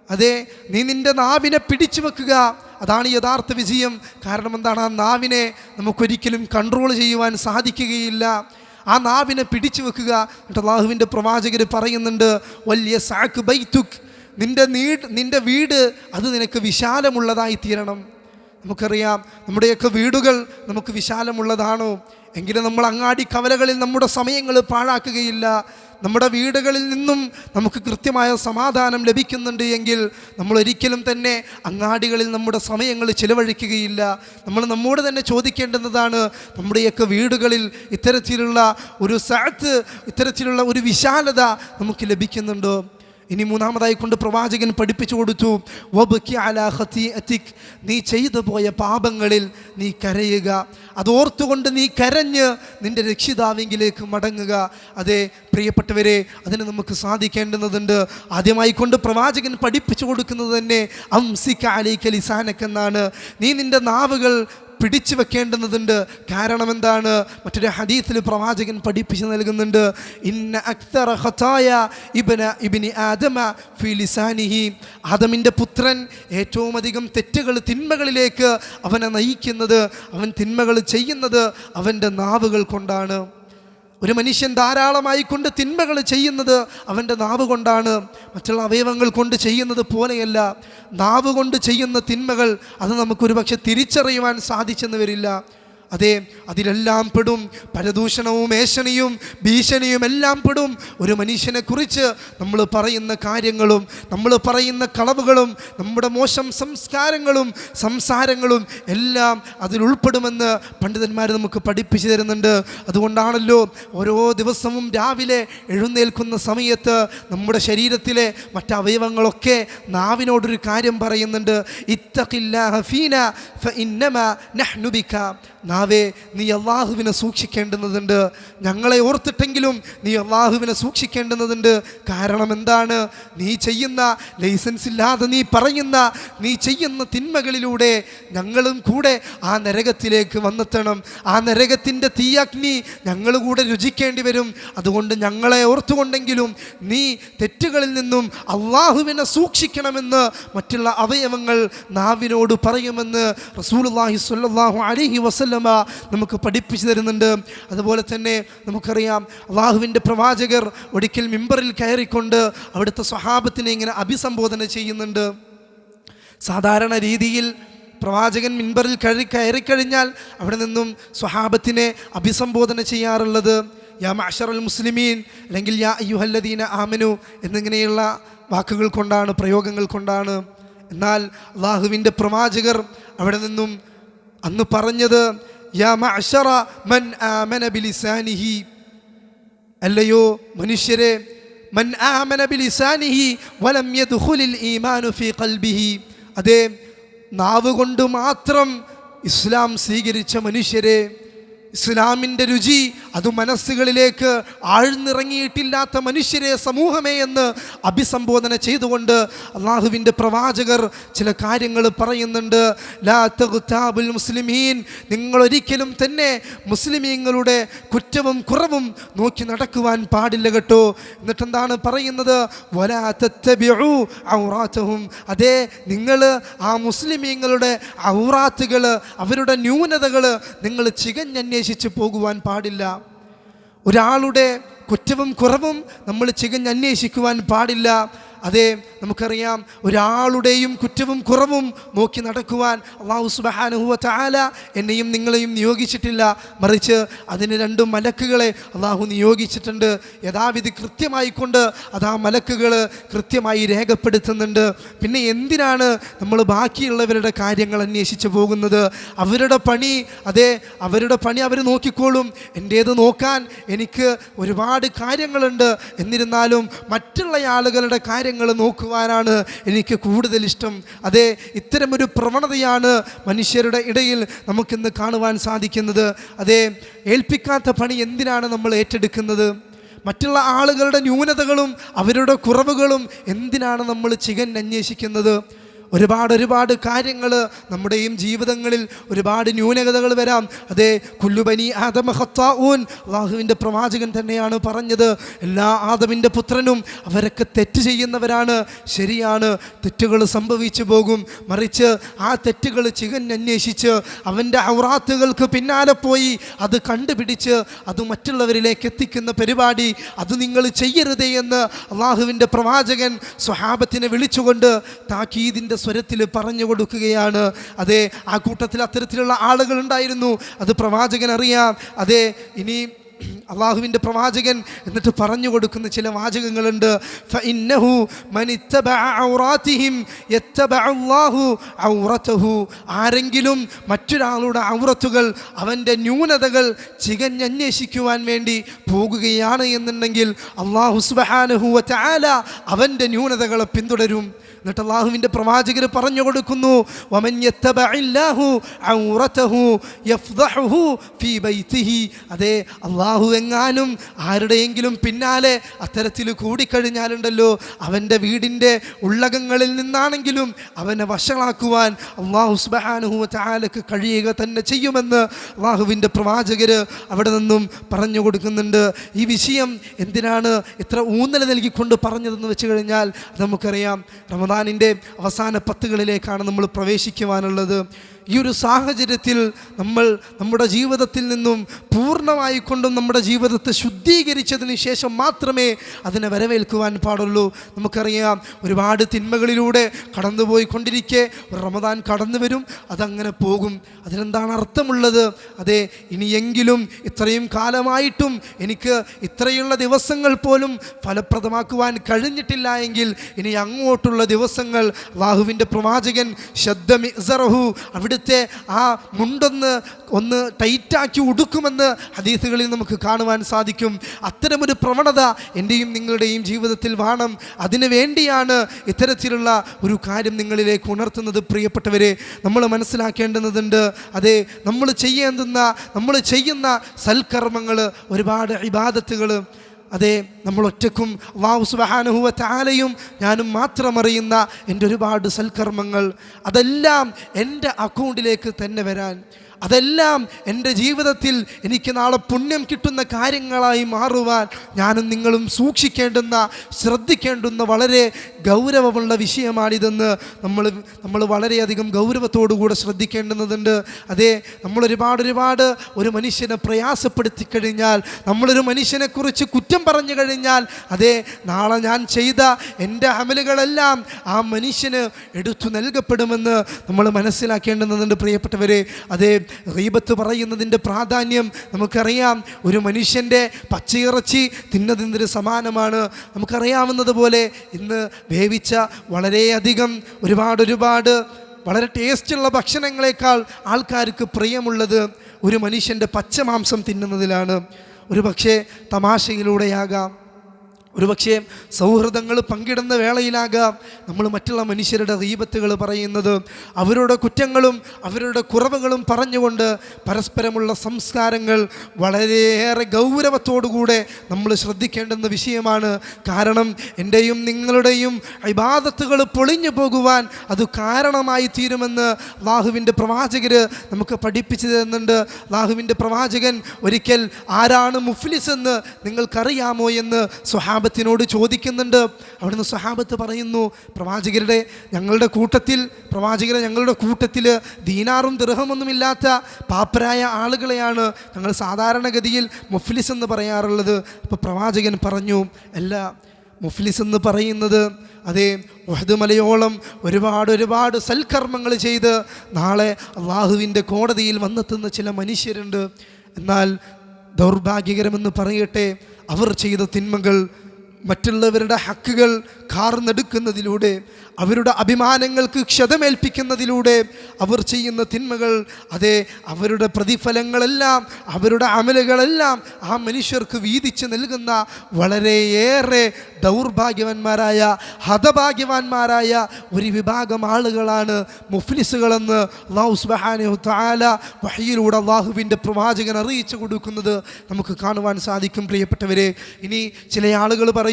അതെ, നീ നിൻ്റെ നാവിനെ പിടിച്ചു വെക്കുക. അതാണ് യഥാർത്ഥ വിജയം. കാരണം എന്താണ്? ആ നാവിനെ നമുക്കൊരിക്കലും കൺട്രോൾ ചെയ്യുവാൻ സാധിക്കുകയില്ല. ആ നാവിനെ പിടിച്ചു വെക്കുക. എന്നിട്ട് അല്ലാഹുവിൻ്റെ പ്രവാചകർ പറയുന്നുണ്ട്, വലിയ സാക്ക് ബൈതുക്, നിൻ്റെ വീട് അത് നിനക്ക് വിശാലമുള്ളതായി തീരണം. നമുക്കറിയാം, നമ്മുടെയൊക്കെ വീടുകൾ നമുക്ക് വിശാലമുള്ളതാണോ? എങ്കിലും നമ്മൾ അങ്ങാടി കവലകളിൽ നമ്മുടെ സമയങ്ങൾ പാഴാക്കുകയില്ല. നമ്മുടെ വീടുകളിൽ നിന്നും നമുക്ക് കൃത്യമായ സമാധാനം ലഭിക്കുന്നുണ്ട് എങ്കിൽ നമ്മൾ ഒരിക്കലും തന്നെ അങ്ങാടികളിൽ നമ്മുടെ സമയങ്ങൾ ചിലവഴിക്കുകയില്ല. നമ്മൾ നമ്മോട് തന്നെ ചോദിക്കേണ്ടുന്നതാണ്, നമ്മുടെയൊക്കെ വീടുകളിൽ ഇത്തരത്തിലുള്ള ഒരു സഅത്ത്, ഇത്തരത്തിലുള്ള ഒരു വിശാലത നമുക്ക് ലഭിക്കുന്നുണ്ടോ? ഇനി മൂന്നാമതായി കൊണ്ട് പ്രവാചകൻ പഠിപ്പിച്ചു കൊടുത്തു, വബ്കി അലാ ഖതീഅതിക്, നീ ചെയ്തു പോയ പാപങ്ങളിൽ നീ കരയുക. അതോർത്തുകൊണ്ട് നീ കരഞ്ഞ് നിൻ്റെ രക്ഷിതാവിങ്കിലേക്ക് മടങ്ങുക. അതേ പ്രിയപ്പെട്ടവരെ, അതിന് നമുക്ക് സാധിക്കേണ്ടുന്നതുണ്ട്. ആദ്യമായി കൊണ്ട് പ്രവാചകൻ പഠിപ്പിച്ചു കൊടുക്കുന്നത് തന്നെ അംസിക അലൈക ലിസാനക് എന്നാണ്. നീ നിൻ്റെ നാവുകൾ പിടിച്ചു വെക്കേണ്ടുന്നതുണ്ട്. കാരണം എന്താണ്? മറ്റൊരു ഹദീസിൽ പ്രവാചകൻ പഠിപ്പിച്ചു നൽകുന്നുണ്ട്, ഇന്ന അക്തറ ഖതായ ഇബ്നി ആദമ ഫീ ലിസാനിഹി, ആദമിൻ്റെ പുത്രൻ ഏറ്റവും അധികം തെറ്റുകൾ, തിന്മകളിലേക്ക് അവനെ നയിക്കുന്നത്, അവൻ തിന്മകൾ ചെയ്യുന്നത് അവൻ്റെ നാവുകൾ കൊണ്ടാണ്. ഒരു മനുഷ്യൻ ധാരാളമായി കൊണ്ട് തിന്മകൾ ചെയ്യുന്നത് അവൻ്റെ നാവ് കൊണ്ടാണ്. മറ്റുള്ള അവയവങ്ങൾ കൊണ്ട് ചെയ്യുന്നത് പോലെയല്ല. നാവ് കൊണ്ട് ചെയ്യുന്ന തിന്മകൾ അത് നമുക്കൊരു പക്ഷെ തിരിച്ചറിയുവാൻ സാധിച്ചെന്ന് വരില്ല. അതെ, അതിലെല്ലാം പെടും പരദൂഷണവും ഏഷണിയും ഭീഷണിയും എല്ലാം പെടും. ഒരു മനുഷ്യനെ കുറിച്ച് നമ്മൾ പറയുന്ന കാര്യങ്ങളും നമ്മൾ പറയുന്ന കളവുകളും നമ്മുടെ മോശം സംസാരങ്ങളും എല്ലാം അതിൽ ഉൾപ്പെടുമെന്ന് പണ്ഡിതന്മാർ നമുക്ക് പഠിപ്പിച്ചു തരുന്നുണ്ട്. അതുകൊണ്ടാണല്ലോ ഓരോ ദിവസവും രാവിലെ എഴുന്നേൽക്കുന്ന സമയത്ത് നമ്മുടെ ശരീരത്തിലെ മറ്റവയവങ്ങളൊക്കെ നാവിനോടൊരു കാര്യം പറയുന്നുണ്ട്, ഇത്തഖില്ലാഹ ഫീന ഫഇന്നമാ നഹ്നു ബിക, നാവേ നീ അള്ളാഹുവിനെ സൂക്ഷിക്കേണ്ടുന്നതുണ്ട്. ഞങ്ങളെ ഓർത്തിട്ടെങ്കിലും നീ അള്ളാഹുവിനെ സൂക്ഷിക്കേണ്ടുന്നതുണ്ട്. കാരണം എന്താണ്? നീ ചെയ്യുന്ന ലൈസൻസ് ഇല്ലാതെ നീ ചെയ്യുന്ന തിന്മകളിലൂടെ ഞങ്ങളും കൂടെ ആ നരകത്തിലേക്ക് വന്നെത്തണം. ആ നരകത്തിൻ്റെ തീയഗ്നി ഞങ്ങൾ കൂടെ രുചിക്കേണ്ടി വരും. അതുകൊണ്ട് ഞങ്ങളെ ഓർത്തുകൊണ്ടെങ്കിലും നീ തെറ്റുകളിൽ നിന്നും അള്ളാഹുവിനെ സൂക്ഷിക്കണമെന്ന് മറ്റുള്ള അവയവങ്ങൾ നാവിനോട് പറയുമെന്ന് റസൂലുള്ളാഹി സ്വല്ലല്ലാഹു അലൈഹി വസല്ലമ നമുക്ക് പഠിപ്പിച്ചു തരുന്നുണ്ട്. അതുപോലെ തന്നെ നമുക്കറിയാം, അള്ളാഹുവിൻ്റെ പ്രവാചകർ ഒരിക്കൽ മിമ്പറിൽ കയറിക്കൊണ്ട് അവിടുത്തെ സ്വഹാബത്തിനെ ഇങ്ങനെ അഭിസംബോധന ചെയ്യുന്നുണ്ട്. സാധാരണ രീതിയിൽ പ്രവാചകൻ മിമ്പറിൽ കയറിക്കഴിഞ്ഞാൽ അവിടെ നിന്നും സ്വഹാബത്തിനെ അഭിസംബോധന ചെയ്യാറുള്ളത് യാ മഅ്ശറൽ മുസ്ലിമീൻ അല്ലെങ്കിൽ യാ അയ്യുഹല്ലദീന ആമനു എന്നിങ്ങനെയുള്ള വാക്കുകൾ കൊണ്ടാണ്, പ്രയോഗങ്ങൾ കൊണ്ടാണ്. എന്നാൽ അള്ളാഹുവിൻ്റെ പ്രവാചകർ അവിടെ നിന്നും അന്ന് പറഞ്ഞത് യാ മഅ്ശറ മൻ ആമന ബിലിസാനിഹി, അല്ലയോ മനുഷ്യരെ, മൻ ആമന ബിലിസാനിഹി വലം യദ്ഖുലിൽ ഈമാനു ഫീ ഖൽബിഹി, അതേ നാവ് കൊണ്ട് മാത്രം ഇസ്ലാം സ്വീകരിച്ച മനുഷ്യരെ, ഇസ്ലാമിൻ്റെ രുചി അത് മനസ്സുകളിലേക്ക് ആഴ്ന്നിറങ്ങിയിട്ടില്ലാത്ത മനുഷ്യരെ, സമൂഹമേ എന്ന് അഭിസംബോധന ചെയ്തുകൊണ്ട് അള്ളാഹുവിൻ്റെ പ്രവാചകർ ചില കാര്യങ്ങൾ പറയുന്നുണ്ട്. ലാ തഗ്താബുൽ മുസ്ലിമീൻ, നിങ്ങളൊരിക്കലും തന്നെ മുസ്ലിമീങ്ങളുടെ കുറ്റവും കുറവും നോക്കി നടക്കുവാൻ പാടില്ല കേട്ടോ. എന്നിട്ടെന്താണ് പറയുന്നത്? വലാ തത്തബിഉ ഔറാതഹും, അതേ നിങ്ങൾ ആ മുസ്ലിമീങ്ങളുടെ ഔറാത്തുകൾ, അവരുടെ ന്യൂനതകൾ നിങ്ങൾ ചികഞ്ഞന്വേഷിച്ച് പോകുവാൻ പാടില്ല. ഒരാളുടെ കുറ്റവും കുറവും നമ്മൾ ചികഞ്ഞന്വേഷിക്കുവാൻ പാടില്ല. അതെ, നമുക്കറിയാം, ഒരാളുടെയും കുറ്റവും കുറവും നോക്കി നടക്കുവാൻ അല്ലാഹു സുബ്ഹാനഹു വ തആല എന്നെയും നിങ്ങളെയും നിയോഗിച്ചിട്ടില്ല. മറിച്ച് അതിന് 2 മലക്കുകളെ അള്ളാഹു നിയോഗിച്ചിട്ടുണ്ട്. യഥാവിധി കൃത്യമായിക്കൊണ്ട് അത് ആ മലക്കുകൾ കൃത്യമായി രേഖപ്പെടുത്തുന്നുണ്ട്. പിന്നെ എന്തിനാണ് നമ്മൾ ബാക്കിയുള്ളവരുടെ കാര്യങ്ങൾ അന്വേഷിച്ച് പോകുന്നത്? അവരുടെ പണി, അതെ അവരുടെ പണി അവർ നോക്കിക്കോളും. എൻ്റേത് നോക്കാൻ എനിക്ക് ഒരുപാട് കാര്യങ്ങളുണ്ട്. എന്നിരുന്നാലും മറ്റുള്ള ആളുകളുടെ കാര്യങ്ങൾ നോക്കുവാനാണ് എനിക്ക് കൂടുതൽ ഇഷ്ടം. അതെ, ഇത്തരമൊരു പ്രവണതയാണ് മനുഷ്യരുടെ ഇടയിൽ നമുക്കിന്ന് കാണുവാൻ സാധിക്കുന്നത്. അതെ, ഏൽപ്പിക്കാത്ത പണി എന്തിനാണ് നമ്മൾ ഏറ്റെടുക്കുന്നത്? മറ്റുള്ള ആളുകളുടെ ന്യൂനതകളും അവരുടെ കുറവുകളും എന്തിനാണ് നമ്മൾ ചികഞ്ഞന്വേഷിക്കുന്നത്? ഒരുപാട് കാര്യങ്ങൾ നമ്മുടെയും ജീവിതങ്ങളിൽ ഒരുപാട് ന്യൂനതകൾ വരാം. അതെ, കുല്ലു ബനി ആദമ ഖത്താഊൻ, അല്ലാഹുവിൻ്റെ പ്രവാചകൻ തന്നെയാണ് പറഞ്ഞത്. എല്ലാ ആദമിൻ്റെ പുത്രനും അവരൊക്കെ തെറ്റ് ചെയ്യുന്നവരാണ്. ശരിയാണ്, തെറ്റുകൾ സംഭവിച്ചു പോകും. മറിച്ച് ആ തെറ്റുകൾ ചികഞ്ഞന്വേഷിച്ച് അവൻ്റെ ഔറാത്തുകൾക്ക് പിന്നാലെ പോയി അത് കണ്ടുപിടിച്ച് അത് മറ്റുള്ളവരിലേക്ക് എത്തിക്കുന്ന പരിപാടി അത് നിങ്ങൾ ചെയ്യരുതേ എന്ന് അല്ലാഹുവിൻ്റെ പ്രവാചകൻ സ്വഹാബത്തിനെ വിളിച്ചുകൊണ്ട് താക്കീദിൻ്റെ സ്വരത്തിൽ പറഞ്ഞു കൊടുക്കുകയാണ്. അതെ, ആ കൂട്ടത്തിൽ അത്തരത്തിലുള്ള ആളുകൾ ഉണ്ടായിരുന്നു. അത് പ്രവാചകൻ അറിയാം. അതെ, ഇനി അള്ളാഹുവിൻ്റെ പ്രവാചകൻ എന്നിട്ട് പറഞ്ഞു കൊടുക്കുന്ന ചില വാചകങ്ങളുണ്ട്. ഫഇന്നഹു മനിത്തബഅ ഔറാതിഹിം യത്തബഅല്ലാഹു ഔറതഹു, ആരെങ്കിലും മറ്റൊരാളുടെ ഔറത്തുകൾ, അവൻ്റെ ന്യൂനതകൾ ചികഞ്ഞന്വേഷിക്കുവാൻ വേണ്ടി പോകുകയാണ് എന്നുണ്ടെങ്കിൽ അല്ലാഹു സുബ്ഹാനഹു വ തആല അവൻ്റെ ന്യൂനതകളെ പിന്തുടരും. എന്നിട്ട് അള്ളാഹുവിൻ്റെ പ്രവാചകർ പറഞ്ഞു കൊടുക്കുന്നു, വമൻ യത്തബഇല്ലാഹു ഔറതഹു യഫ്ദഹു ഫീ ബൈതിഹി, അതെ അള്ളാഹു എങ്ങാനും ആരുടെയെങ്കിലും പിന്നാലെ അത്തരത്തിൽ കൂടിക്കഴിഞ്ഞാലുണ്ടല്ലോ, അവൻ്റെ വീടിൻ്റെ ഉള്ളകങ്ങളിൽ നിന്നാണെങ്കിലും അവനെ വഷളാക്കുവാൻ അള്ളാഹു സുബ്ഹാനഹു വ തആലക്ക് കഴിയുക തന്നെ ചെയ്യുമെന്ന് അള്ളാഹുവിൻ്റെ പ്രവാചകർ അവിടെ നിന്നും പറഞ്ഞു കൊടുക്കുന്നുണ്ട്. ഈ വിഷയം എന്തിനാണ് ഇത്ര ഊന്നൽ നൽകിക്കൊണ്ട് പറഞ്ഞതെന്ന് വെച്ച് കഴിഞ്ഞാൽ നമുക്കറിയാം, റമദാനിൻ്റെ അവസാന 10കളിലേക്കാണ് നമ്മൾ പ്രവേശിക്കുവാനുള്ളത്. ഈ ഒരു സാഹചര്യത്തിൽ നമ്മൾ നമ്മുടെ ജീവിതത്തിൽ നിന്നും പൂർണ്ണമായിക്കൊണ്ടും നമ്മുടെ ജീവിതത്തെ ശുദ്ധീകരിച്ചതിന് ശേഷം മാത്രമേ അതിനെ വരവേൽക്കുവാൻ പാടുള്ളൂ. നമുക്കറിയാം, ഒരുപാട് തിന്മകളിലൂടെ കടന്നുപോയിക്കൊണ്ടിരിക്കെ ഒരു റമദാൻ കടന്നു വരും, അതങ്ങനെ പോകും. അതിനെന്താണ് അർത്ഥമുള്ളത്? അതെ, ഇനിയെങ്കിലും ഇത്രയും കാലമായിട്ടും എനിക്ക് ഇത്രയുള്ള ദിവസങ്ങൾ പോലും ഫലപ്രദമാക്കുവാൻ കഴിഞ്ഞിട്ടില്ല എങ്കിൽ ഇനി അങ്ങോട്ടുള്ള ദിവസങ്ങൾ അല്ലാഹുവിൻ്റെ പ്രവാചകൻ ശദ്ദ മിഅ്സറഹു, അവിടെ അവിടുത്തെ ആ ഒന്ന് ടൈറ്റാക്കി ഉടുക്കുമെന്ന് ഹദീസുകളിൽ നമുക്ക് കാണുവാൻ സാധിക്കും. അത്തരമൊരു പ്രവണത എൻ്റെയും നിങ്ങളുടെയും ജീവിതത്തിൽ വേണം. അതിനു വേണ്ടിയാണ് ഇത്തരത്തിലുള്ള ഒരു കാര്യം നിങ്ങളിലേക്ക് ഉണർത്തുന്നത്. പ്രിയപ്പെട്ടവരെ, നമ്മൾ മനസ്സിലാക്കേണ്ടുന്നതുണ്ട്. അതെ, നമ്മൾ ചെയ്യുന്ന സൽക്കർമ്മങ്ങൾ, ഒരുപാട് ഇബാദത്തുകൾ, അതെ, നമ്മൾ ഒറ്റക്കും അല്ലാഹു സുബ്ഹാനഹു വ തആലയും ഞാനും മാത്രം അറിയുന്ന എൻ്റെ ഒരുപാട് സൽക്കർമ്മങ്ങൾ, അതെല്ലാം എൻ്റെ അക്കൗണ്ടിലേക്ക് തന്നെ വരാൻ, അതെല്ലാം എൻ്റെ ജീവിതത്തിൽ എനിക്ക് നാളെ പുണ്യം കിട്ടുന്ന കാര്യങ്ങളായി മാറുവാൻ ഞാനും നിങ്ങളും ശ്രദ്ധിക്കേണ്ടുന്ന വളരെ ഗൗരവമുള്ള വിഷയമാണിതെന്ന് നമ്മൾ വളരെയധികം ഗൗരവത്തോടുകൂടെ ശ്രദ്ധിക്കേണ്ടുന്നതുണ്ട്. അതെ, നമ്മളൊരുപാട് ഒരു മനുഷ്യനെ പ്രയാസപ്പെടുത്തി കഴിഞ്ഞാൽ, നമ്മളൊരു മനുഷ്യനെക്കുറിച്ച് കുറ്റം പറഞ്ഞു കഴിഞ്ഞാൽ, അതെ, നാളെ ഞാൻ ചെയ്ത എൻ്റെ അമലുകളെല്ലാം ആ മനുഷ്യന് എടുത്തു നൽകപ്പെടുമെന്ന് നമ്മൾ മനസ്സിലാക്കേണ്ടുന്നതുണ്ട്. പ്രിയപ്പെട്ടവരെ, അതെ, ഗീബത്ത് പറയുന്നതിൻ്റെ പ്രാധാന്യം നമുക്കറിയാം. ഒരു മനുഷ്യൻ്റെ പച്ചയിറച്ചി തിന്നതിന് സമാനമാണ്. നമുക്കറിയാവുന്നതുപോലെ ഇന്ന് വേവിച്ച വളരെയധികം ഒരുപാട് വളരെ ടേസ്റ്റുള്ള ഭക്ഷണങ്ങളെക്കാൾ ആൾക്കാർക്ക് പ്രിയമുള്ളത് ഒരു മനുഷ്യൻ്റെ പച്ചമാംസം തിന്നുന്നതിലാണ്. ഒരു പക്ഷേ തമാശയിലൂടെയാകാം, ഒരുപക്ഷെ സൗഹൃദങ്ങൾ പങ്കിടുന്ന വേളയിലാകാം നമ്മൾ മറ്റുള്ള മനുഷ്യരുടെ ഗീബത്തുകൾ പറയുന്നത്. അവരുടെ കുറ്റങ്ങളും അവരുടെ കുറവുകളും പറഞ്ഞുകൊണ്ട് പരസ്പരമുള്ള സംസ്കാരങ്ങൾ വളരെയേറെ ഗൗരവത്തോടുകൂടെ നമ്മൾ ശ്രദ്ധിക്കേണ്ടുന്ന വിഷയമാണ്. കാരണം എൻ്റെയും നിങ്ങളുടെയും ഇബാദത്തുകൾ പൊളിഞ്ഞു പോകുവാൻ അത് കാരണമായി തീരുമെന്ന് അല്ലാഹുവിൻ്റെ പ്രവാചകർ നമുക്ക് പഠിപ്പിച്ചു തരുന്നുണ്ട്. അല്ലാഹുവിൻ്റെ പ്രവാചകൻ ഒരിക്കൽ ആരാണ് മുഫ്ലിസ് എന്ന് നിങ്ങൾക്കറിയാമോ എന്ന് സ്വഹാബത്തിനോട് ചോദിക്കുന്നുണ്ട്. അവിടുന്ന് സ്വഹാബത്ത് പറയുന്നു, ഞങ്ങളുടെ കൂട്ടത്തിൽ ദീനാറും ദിർഹമൊന്നുമില്ലാത്ത പാപ്പരായ ആളുകളെയാണ് ഞങ്ങൾ സാധാരണഗതിയിൽ മുഫ്ലിസ് എന്ന് പറയാറുള്ളത്. അപ്പോൾ പ്രവാചകൻ പറഞ്ഞു, അല്ല, മുഫ്ലിസ് എന്ന് പറയുന്നത് അതേ ഉഹദ് മലയോളം ഒരുപാട് സൽക്കർമ്മങ്ങൾ ചെയ്ത് നാളെ അള്ളാഹുവിൻ്റെ കോടതിയിൽ വന്നെത്തുന്ന ചില മനുഷ്യരുണ്ട്. എന്നാൽ ദൗർഭാഗ്യകരമെന്ന് പറയട്ടെ, അവർ ചെയ്ത തിന്മകൾ, മറ്റുള്ളവരുടെ ഹക്കുകൾ കാർന്നെടുക്കുന്നതിലൂടെ, അവരുടെ അഭിമാനങ്ങൾക്ക് ക്ഷതമേൽപ്പിക്കുന്നതിലൂടെ അവർ ചെയ്യുന്ന തിന്മകൾ, അതെ, അവരുടെ പ്രതിഫലങ്ങളെല്ലാം, അവരുടെ അമലുകളെല്ലാം ആ മനുഷ്യർക്ക് വീതിച്ച് നൽകുന്ന വളരെയേറെ ദൗർഭാഗ്യവാന്മാരായ ഹതഭാഗ്യവാന്മാരായ ഒരു വിഭാഗം ആളുകളാണ് മുഫ്ലിസുകളെന്ന് അല്ലാഹു സുബ്ഹാനഹു തആല വഹയിലൂടെ അല്ലാഹുവിൻ്റെ പ്രവാചകൻ അറിയിച്ചു കൊടുക്കുന്നത് നമുക്ക് കാണുവാൻ സാധിക്കും. പ്രിയപ്പെട്ടവരെ, ഇനി ചില ആളുകൾ പറയും,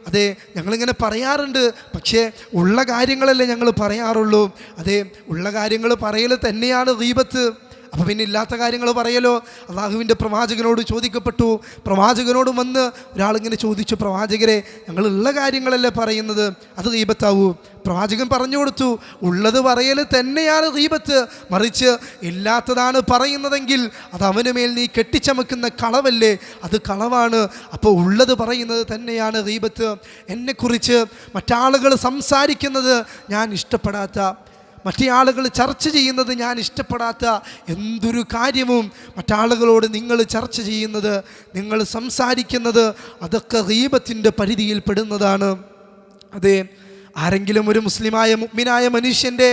അതെ, ഞങ്ങളിങ്ങനെ പറയാറുണ്ട്, പക്ഷേ ഉള്ള കാര്യങ്ങളല്ലേ ഞങ്ങൾ പറയാറുള്ളൂ. അതെ, ഉള്ള കാര്യങ്ങൾ പറയൽ തന്നെയാണ് ഗീബത്ത്. അപ്പോൾ പിന്നെ ഇല്ലാത്ത കാര്യങ്ങൾ പറയലോ? അള്ളാഹുവിൻ്റെ പ്രവാചകനോട് ചോദിക്കപ്പെട്ടു. പ്രവാചകനോട് വന്ന് ഒരാളിങ്ങനെ ചോദിച്ചു, പ്രവാചകരെ, ഞങ്ങൾ ഉള്ള കാര്യങ്ങളല്ലേ പറയുന്നത്, അത് ഗീബത്താവൂ? പ്രവാചകൻ പറഞ്ഞു കൊടുത്തു, ഉള്ളത് പറയൽ തന്നെയാണ് ഗീബത്ത്, മറിച്ച് ഇല്ലാത്തതാണ് പറയുന്നതെങ്കിൽ അത് അവന് മേൽ നീ കെട്ടിച്ചമക്കുന്ന കളവല്ലേ, അത് കളവാണ്. അപ്പോൾ ഉള്ളത് പറയുന്നത് തന്നെയാണ് ഗീബത്ത്. എന്നെക്കുറിച്ച് മറ്റാളുകൾ സംസാരിക്കുന്നത് ഞാൻ ഇഷ്ടപ്പെടാത്ത, മറ്റേ ആളുകൾ ചർച്ച ചെയ്യുന്നത് ഞാൻ ഇഷ്ടപ്പെടാത്ത എന്തൊരു കാര്യവും മറ്റാളുകളോട് നിങ്ങൾ ചർച്ച ചെയ്യുന്നത്, നിങ്ങൾ സംസാരിക്കുന്നത്, അതൊക്കെ ഗീബത്തിൻ്റെ പരിധിയിൽ പെടുന്നതാണ്. അതെ, ആരെങ്കിലും ഒരു മുസ്ലിമായ മുഅ്മിനായ മനുഷ്യൻ്റെ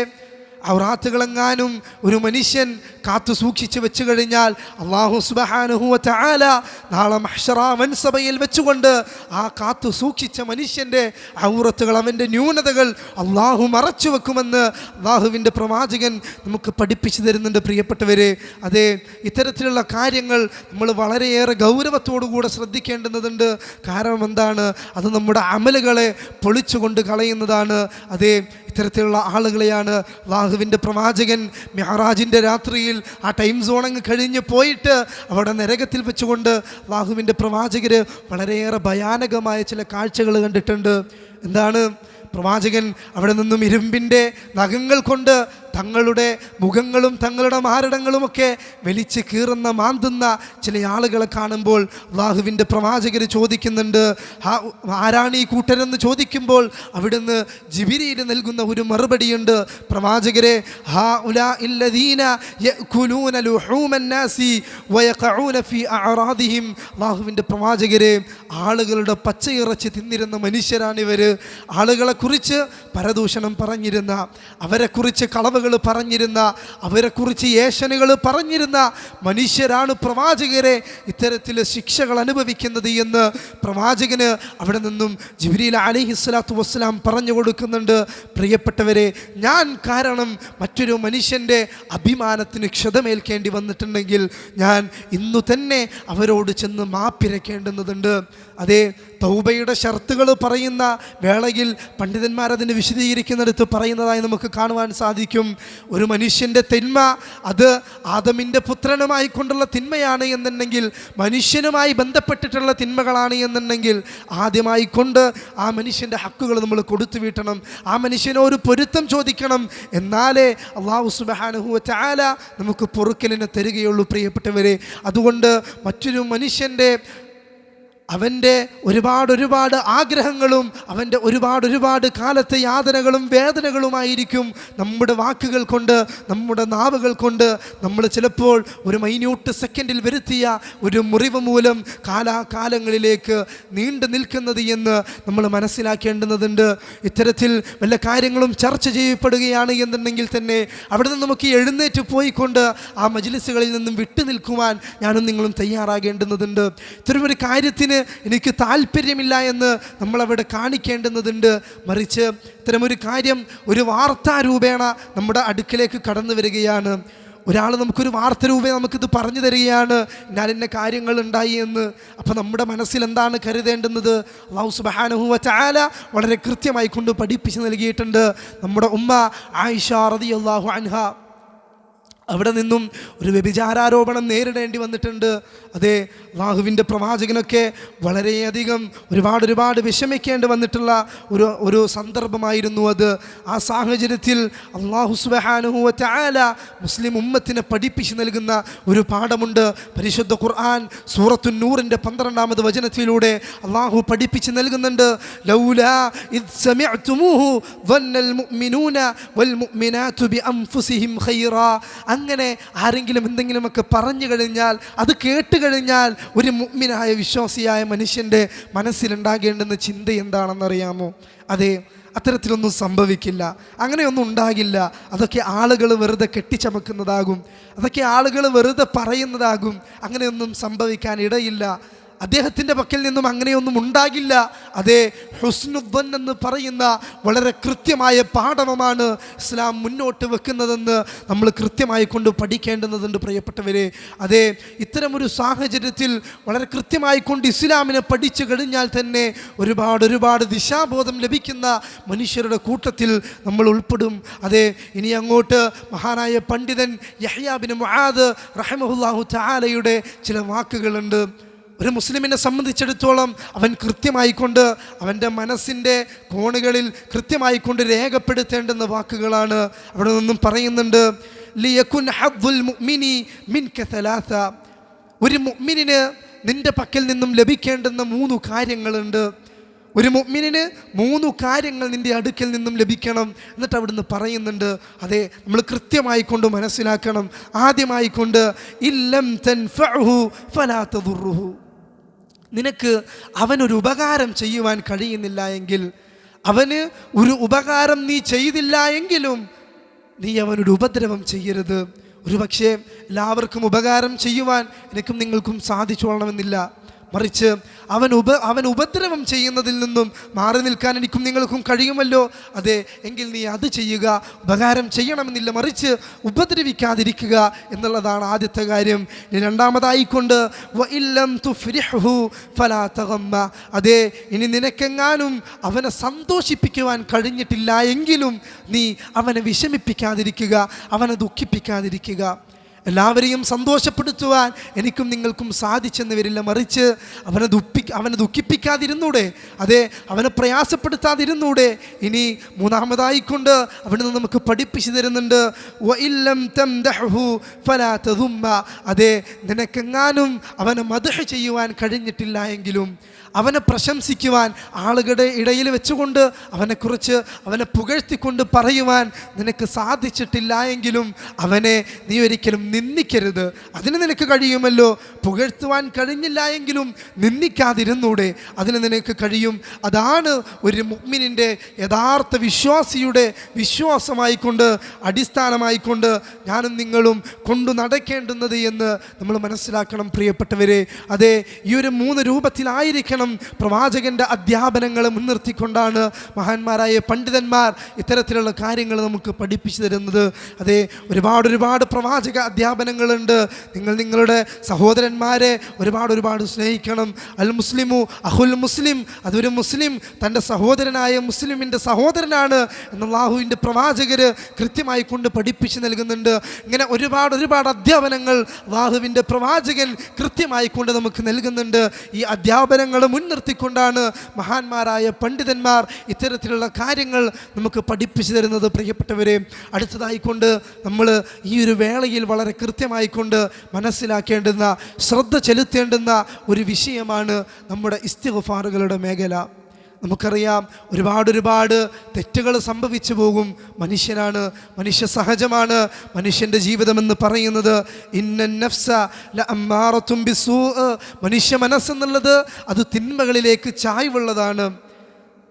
ഔറാത്തുകളെങ്ങാനും ഒരു മനുഷ്യൻ കാത്തു സൂക്ഷിച്ച് വെച്ചു കഴിഞ്ഞാൽ അല്ലാഹു സുബ്ഹാനഹു വ തആല നാളെ മഹ്ശറ വൻസഭയിൽ വെച്ചുകൊണ്ട് ആ കാത്തു സൂക്ഷിച്ച മനുഷ്യൻ്റെ ഔറത്തുകൾ, അവൻ്റെ ന്യൂനതകൾ അല്ലാഹു മറച്ചു വെക്കുമെന്ന് അല്ലാഹുവിൻ്റെ പ്രവാചകൻ നമുക്ക് പഠിപ്പിച്ചു തരുന്നുണ്ട്. പ്രിയപ്പെട്ടവരെ, അതെ, ഇത്തരത്തിലുള്ള കാര്യങ്ങൾ നമ്മൾ വളരെയേറെ ഗൗരവത്തോടുകൂടെ ശ്രദ്ധിക്കേണ്ടുന്നതുണ്ട്. കാരണം എന്താണ്? അത് നമ്മുടെ അമലുകളെ പൊളിച്ചുകൊണ്ട് കളയുന്നതാണ്. അതെ, ഇത്തരത്തിലുള്ള ആളുകളെയാണ് അല്ലാഹുവിൻ്റെ പ്രവാചകൻ മിഅ്റാജിൻ്റെ രാത്രിയിൽ ആ ടൈം സോൺ അങ്ങ് കഴിഞ്ഞ് പോയിട്ട് അവിടെ നരകത്തിൽ വെച്ചുകൊണ്ട് അല്ലാഹുവിൻ്റെ പ്രവാചകർ വളരെയേറെ ഭയാനകമായ ചില കാഴ്ചകൾ കണ്ടിട്ടുണ്ട്. എന്താണ്? പ്രവാചകൻ അവിടെ നിന്നും ഇരുമ്പിൻ്റെ നഖങ്ങൾ കൊണ്ട് തങ്ങളുടെ മുഖങ്ങളും തങ്ങളുടെ മാരടങ്ങളുമൊക്കെ വലിച്ച് കീറുന്ന മാന്തുന്ന ചില ആളുകളെ കാണുമ്പോൾ അല്ലാഹുവിൻ്റെ പ്രവാചകർ ചോദിക്കുന്നുണ്ട്, ആരാണ് ഈ കൂട്ടരെന്ന് ചോദിക്കുമ്പോൾ അവിടുന്ന് ജിബ്രീൽ നൽകുന്ന ഒരു മറുപടിയുണ്ട്. പ്രവാചകരെ, അല്ലാഹുവിൻ്റെ പ്രവാചകരെ, ആളുകളുടെ പച്ചയിറച്ചി തിന്നിരുന്ന മനുഷ്യരാണിവർ. ആളുകളെക്കുറിച്ച് പരദൂഷണം പറഞ്ഞിരുന്ന, അവരെക്കുറിച്ച് കളവുകൾ വാക്കുകൾ പറഞ്ഞിരുന്ന, അവരെക്കുറിച്ച് ഏഷനുകൾ പറഞ്ഞിരുന്ന മനുഷ്യരാണ് പ്രവാചകരെ ഇത്തരത്തിൽ ശിക്ഷകൾ അനുഭവിക്കുന്നത് എന്ന് പ്രവാചകന് അവിടെ നിന്നും ജിബ്രീൽ അലൈഹിസ്സലാത്തു വസ്സലാം പറഞ്ഞു കൊടുക്കുന്നുണ്ട്. പ്രിയപ്പെട്ടവരെ, ഞാൻ കാരണം മറ്റൊരു മനുഷ്യൻ്റെ അഭിമാനത്തിന് ക്ഷതമേൽക്കേണ്ടി വന്നിട്ടുണ്ടെങ്കിൽ ഞാൻ ഇന്നു തന്നെ അവരോട് ചെന്ന് മാപ്പിരക്കേണ്ടുന്നതുണ്ട്. അതേ, തൗബയുടെ ഷർത്തുകൾ പറയുന്ന വേളയിൽ പണ്ഡിതന്മാരതിന് വിശദീകരിക്കുന്നിടത്ത് പറയുന്നതായി നമുക്ക് കാണുവാൻ സാധിക്കും. ഒരു മനുഷ്യൻ്റെ തിന്മ അത് ആദമിൻ്റെ പുത്രനുമായി കൊണ്ടുള്ള തിന്മയാണ് എന്നുണ്ടെങ്കിൽ, മനുഷ്യനുമായി ബന്ധപ്പെട്ടിട്ടുള്ള തിന്മകളാണ് എന്നുണ്ടെങ്കിൽ, ആദ്യമായി കൊണ്ട് ആ മനുഷ്യൻ്റെ ഹക്കുകൾ നമ്മൾ കൊടുത്തു വീട്ടണം. ആ മനുഷ്യനൊരു പൊരുത്തം ചോദിക്കണം. എന്നാലേ അല്ലാഹു സുബ്ഹാനഹു വ തആല നമുക്ക് പൊറുക്കലിനെ തരികയുള്ളൂ. പ്രിയപ്പെട്ടവരെ, അതുകൊണ്ട് മറ്റൊരു മനുഷ്യൻ്റെ അവൻ്റെ ഒരുപാട് ആഗ്രഹങ്ങളും അവൻ്റെ ഒരുപാട് കാലത്തെ യാതനകളും വേദനകളുമായിരിക്കും നമ്മുടെ വാക്കുകൾ കൊണ്ട്, നമ്മുടെ നാവുകൾ കൊണ്ട് നമ്മൾ ചിലപ്പോൾ ഒരു മൈന്യൂട്ട് സെക്കൻഡിൽ വരുത്തിയ ഒരു മുറിവ് മൂലം കാലാകാലങ്ങളിലേക്ക് നീണ്ടു നിൽക്കുന്നത് എന്ന് നമ്മൾ മനസ്സിലാക്കേണ്ടുന്നതുണ്ട്. ഇത്തരത്തിൽ വല്ല കാര്യങ്ങളും ചർച്ച ചെയ്യപ്പെടുകയാണ് എന്നുണ്ടെങ്കിൽ തന്നെ അവിടെ നിന്ന് നമുക്ക് എഴുന്നേറ്റ് പോയിക്കൊണ്ട് ആ മജ്ലിസുകളിൽ നിന്നും വിട്ടു നിൽക്കുവാൻ ഞാനും നിങ്ങളും തയ്യാറാകേണ്ടുന്നതുണ്ട്. ഇത്തരമൊരു കാര്യത്തിന് എനിക്ക് താല്പര്യമില്ല എന്ന് നമ്മളവിടെ കാണിക്കേണ്ടുന്നതുണ്ട്. മറിച്ച് ഇത്തരമൊരു കാര്യം ഒരു വാർത്താ രൂപേണ നമ്മുടെ അടുക്കിലേക്ക് കടന്നു വരികയാണ്. ഒരാൾ നമുക്കൊരു വാർത്ത രൂപേണ നമുക്കിത് പറഞ്ഞു തരികയാണ്, എന്നാൽ ഇന്ന കാര്യങ്ങൾ ഉണ്ടായി എന്ന്. അപ്പം നമ്മുടെ മനസ്സിൽ എന്താണ് കരുതേണ്ടുന്നത്? അല്ലാഹു സുബ്ഹാനഹു വ തആല വളരെ കൃത്യമായി കൊണ്ട് പഠിപ്പിച്ച് നൽകിയിട്ടുണ്ട്. നമ്മുടെ ഉമ്മ ആയിഷ റളിയല്ലാഹു അൻഹ അവിടെ നിന്നും ഒരു വ്യഭിചാരോപണം നേരിടേണ്ടി വന്നിട്ടുണ്ട്. അതെ, അല്ലാഹുവിൻ്റെ പ്രവാചകനൊക്കെ വളരെയധികം ഒരുപാട് വിഷമിക്കേണ്ടി വന്നിട്ടുള്ള ഒരു സന്ദർഭമായിരുന്നു അത്. ആ സാഹചര്യത്തിൽ അല്ലാഹു സുബ്ഹാനഹു വ തആല മുസ്ലിം ഉമ്മത്തിനെ പഠിപ്പിച്ച് നൽകുന്ന ഒരു പാഠമുണ്ട്. പരിശുദ്ധ ഖുർആൻ സൂറത്തുൻ നൂറിൻ്റെ 12-ാമത് വചനത്തിലൂടെ അല്ലാഹു പഠിപ്പിച്ച് നൽകുന്നുണ്ട്. ലൗലാ ഇദ് സമിഅ്തുമൂഹു ظنَّ المؤمنون والمؤمنات بأنفسهم خيرا. അങ്ങനെ ആരെങ്കിലും എന്തെങ്കിലുമൊക്കെ പറഞ്ഞു കഴിഞ്ഞാൽ, അത് കേട്ട് കഴിഞ്ഞാൽ ഒരു മുഅ്മിനായ വിശ്വാസിയായ മനുഷ്യൻ്റെ മനസ്സിലുണ്ടാകേണ്ടുന്ന ചിന്ത എന്താണെന്നറിയാമോ? അതെ, അത്തരത്തിലൊന്നും സംഭവിക്കില്ല, അങ്ങനെയൊന്നും ഉണ്ടാകില്ല. അതൊക്കെ ആളുകൾ വെറുതെ കെട്ടിച്ചമക്കുന്നതാകും, അതൊക്കെ ആളുകൾ വെറുതെ പറയുന്നതാകും. അങ്ങനെയൊന്നും സംഭവിക്കാൻ ഇടയില്ല. അദ്ദേഹത്തിൻ്റെ പക്കൽ നിന്നും അങ്ങനെയൊന്നും ഉണ്ടാകില്ല. അതേ, ഹുസ്നുദ്ദൻ എന്ന് പറയുന്ന വളരെ കൃത്യമായ പാഠമാണ് ഇസ്ലാം മുന്നോട്ട് വെക്കുന്നതെന്ന് നമ്മൾ കൃത്യമായി കൊണ്ട് പഠിക്കേണ്ടുന്നതുണ്ട്. പ്രിയപ്പെട്ടവരെ, അതേ, ഇത്തരമൊരു സാഹചര്യത്തിൽ വളരെ കൃത്യമായി കൊണ്ട് ഇസ്ലാമിനെ പഠിച്ചു കഴിഞ്ഞാൽ തന്നെ ഒരുപാട് ദിശാബോധം ലഭിക്കുന്ന മനുഷ്യരുടെ കൂട്ടത്തിൽ നമ്മൾ ഉൾപ്പെടും. അതേ, ഇനി അങ്ങോട്ട് മഹാനായ പണ്ഡിതൻ യഹ്യാ ബിൻ മുആദ് റഹിമഹുല്ലാഹു തആലയുടെ ചില വാക്കുകളുണ്ട്. ഒരു മുസ്ലിമിനെ സംബന്ധിച്ചിടത്തോളം അവൻ കൃത്യമായിക്കൊണ്ട് അവൻ്റെ മനസ്സിൻ്റെ കോണുകളിൽ കൃത്യമായിക്കൊണ്ട് രേഖപ്പെടുത്തേണ്ടുന്ന വാക്കുകളാണ്. അവിടെ നിന്നും പറയുന്നുണ്ട്, ലിയകുൻ ഹദ്ദുൽ മുഅ്മിനി മിൻക സലാസ. ഒരു മുഅ്മിനിന് നിന്റെ പക്കൽ നിന്നും ലഭിക്കേണ്ടുന്ന 3 കാര്യങ്ങളുണ്ട്. ഒരു മുഅ്മിനിന് 3 കാര്യങ്ങൾ നിൻ്റെ അടുക്കൽ നിന്നും ലഭിക്കണം. എന്നിട്ട് അവിടുന്ന് പറയുന്നുണ്ട്, അതെ, നമ്മൾ കൃത്യമായിക്കൊണ്ട് മനസ്സിലാക്കണം. ആദ്യമായിക്കൊണ്ട് ഇല്ലം തൻഫഉഹു ഫലാ തദുറുഹു. നിനക്ക് അവനൊരു ഉപകാരം ചെയ്യുവാൻ കഴിയുന്നില്ല എങ്കിൽ, അവന് ഒരു ഉപകാരം നീ ചെയ്തില്ല എങ്കിലും നീ അവനൊരു ഉപദ്രവം ചെയ്യരുത്. ഒരു പക്ഷേ എല്ലാവർക്കും ഉപകാരം ചെയ്യുവാൻ എനിക്കും നിങ്ങൾക്കും സാധിച്ചോളണമെന്നില്ല. മറിച്ച് അവൻ ഉപദ്രവം ചെയ്യുന്നതിൽ നിന്നും മാറി നിൽക്കാൻ എനിക്കും നിങ്ങൾക്കും കഴിയുമല്ലോ. അതെ, എങ്കിൽ നീ അത് ചെയ്യുക. ഉപകാരം ചെയ്യണമെന്നില്ല, മറിച്ച് ഉപദ്രവിക്കാതിരിക്കുക എന്നുള്ളതാണ് ആദ്യത്തെ കാര്യം. രണ്ടാമതായിക്കൊണ്ട് വഇല്ലം തുഫ്രിഹു ഫലാ തഗമ്മ. അതെ, ഇനി നിനക്കെങ്ങാനും അവനെ സന്തോഷിപ്പിക്കുവാൻ കഴിഞ്ഞിട്ടില്ല എങ്കിലും നീ അവനെ വിഷമിപ്പിക്കാതിരിക്കുക, അവനെ ദുഃഖിപ്പിക്കാതിരിക്കുക. എല്ലാവരെയും സന്തോഷപ്പെടുത്തുവാൻ എനിക്കും നിങ്ങൾക്കും സാധിച്ചെന്ന് വരില്ല, മറിച്ച് അവനെ ദുഃഖിപ്പിക്കാതിരുന്നൂടെ? അതെ, അവനെ പ്രയാസപ്പെടുത്താതിരുന്നൂടെ? ഇനി മൂന്നാമതായിക്കൊണ്ട് അവിടുന്ന് നമുക്ക് പഠിപ്പിച്ചു തരുന്നുണ്ട്, വഇല്ലം തംദഹു ഫലാ തദുമ്മ. അതെ, നിനക്കെങ്ങാനും അവനെ മദ്ഹ് ചെയ്യുവാൻ കഴിഞ്ഞിട്ടില്ല എങ്കിലും, അവനെ പ്രശംസിക്കുവാൻ ആളുകളുടെ ഇടയിൽ വെച്ചുകൊണ്ട് അവനെക്കുറിച്ച് അവനെ പുകഴ്ത്തിക്കൊണ്ട് പറയുവാൻ നിനക്ക് സാധിച്ചിട്ടില്ല എങ്കിലും അവനെ നീ ഒരിക്കലും നിന്ദിക്കരുത്. അതിന് നിനക്ക് കഴിയുമല്ലോ. പുകഴ്ത്തുവാൻ കഴിഞ്ഞില്ല എങ്കിലും നിന്ദിക്കാതിരുന്നൂടെ, അതിന് നിനക്ക് കഴിയും. അതാണ് ഒരു മുഅ്മിനിൻ്റെ യഥാർത്ഥ വിശ്വാസിയുടെ വിശ്വാസമായിക്കൊണ്ട് അടിസ്ഥാനമായിക്കൊണ്ട് ഞാനും നിങ്ങളും കൊണ്ടു നടക്കേണ്ടുന്നത് എന്ന് നമ്മൾ മനസ്സിലാക്കണം പ്രിയപ്പെട്ടവരെ. അതെ, ഈ ഒരു 3 രൂപത്തിലായിരിക്കണം പ്രവാചകൻ്റെ അധ്യാപനങ്ങൾ മുൻനിർത്തിക്കൊണ്ടാണ് മഹാന്മാരായ പണ്ഡിതന്മാർ ഇത്തരത്തിലുള്ള കാര്യങ്ങൾ നമുക്ക് പഠിപ്പിച്ചു തരുന്നത്. അതെ, ഒരുപാട് പ്രവാചക അധ്യാപനങ്ങളുണ്ട്. നിങ്ങൾ നിങ്ങളുടെ സഹോദരന്മാരെ ഒരുപാട് സ്നേഹിക്കണം. അൽ മുസ്ലിമു അഹുൽ മുസ്ലിം, അതൊരു മുസ്ലിം തൻ്റെ സഹോദരനായ മുസ്ലിമിൻ്റെ സഹോദരനാണ് എന്ന് അല്ലാഹുവിൻ്റെ പ്രവാചകർ കൃത്യമായി കൊണ്ട് പഠിപ്പിച്ച് നൽകുന്നുണ്ട്. ഇങ്ങനെ ഒരുപാട് അധ്യാപനങ്ങൾ അല്ലാഹുവിൻ്റെ പ്രവാചകൻ കൃത്യമായി കൊണ്ട് നമുക്ക് നൽകുന്നുണ്ട്. ഈ അധ്യാപനങ്ങൾ മുൻനിർത്തിക്കൊണ്ടാണ് മഹാന്മാരായ പണ്ഡിതന്മാർ ഇത്തരത്തിലുള്ള കാര്യങ്ങൾ നമുക്ക് പഠിപ്പിച്ചു തരുന്നത് പ്രിയപ്പെട്ടവരെ. അടുത്തതായിക്കൊണ്ട് നമ്മൾ ഈ ഒരു വേളയിൽ വളരെ കൃത്യമായിക്കൊണ്ട് മനസ്സിലാക്കേണ്ടുന്ന, ശ്രദ്ധ ചെലുത്തേണ്ടുന്ന ഒരു വിഷയമാണ് നമ്മുടെ ഇസ്തിഗ്ഫാറുകളുടെ മേഖല. നമുക്കറിയാം, ഒരുപാട് തെറ്റുകൾ സംഭവിച്ചു പോകും. മനുഷ്യനാണ്, മനുഷ്യ സഹജമാണ്. മനുഷ്യൻ്റെ ജീവിതമെന്ന് പറയുന്നത് ഇന്ന നഫ്സ ലഅമ്മാറത്തും ബിസൂ, മനുഷ്യ മനസ്സെന്നുള്ളത് അത് തിന്മകളിലേക്ക് ചായ്വുള്ളതാണ്.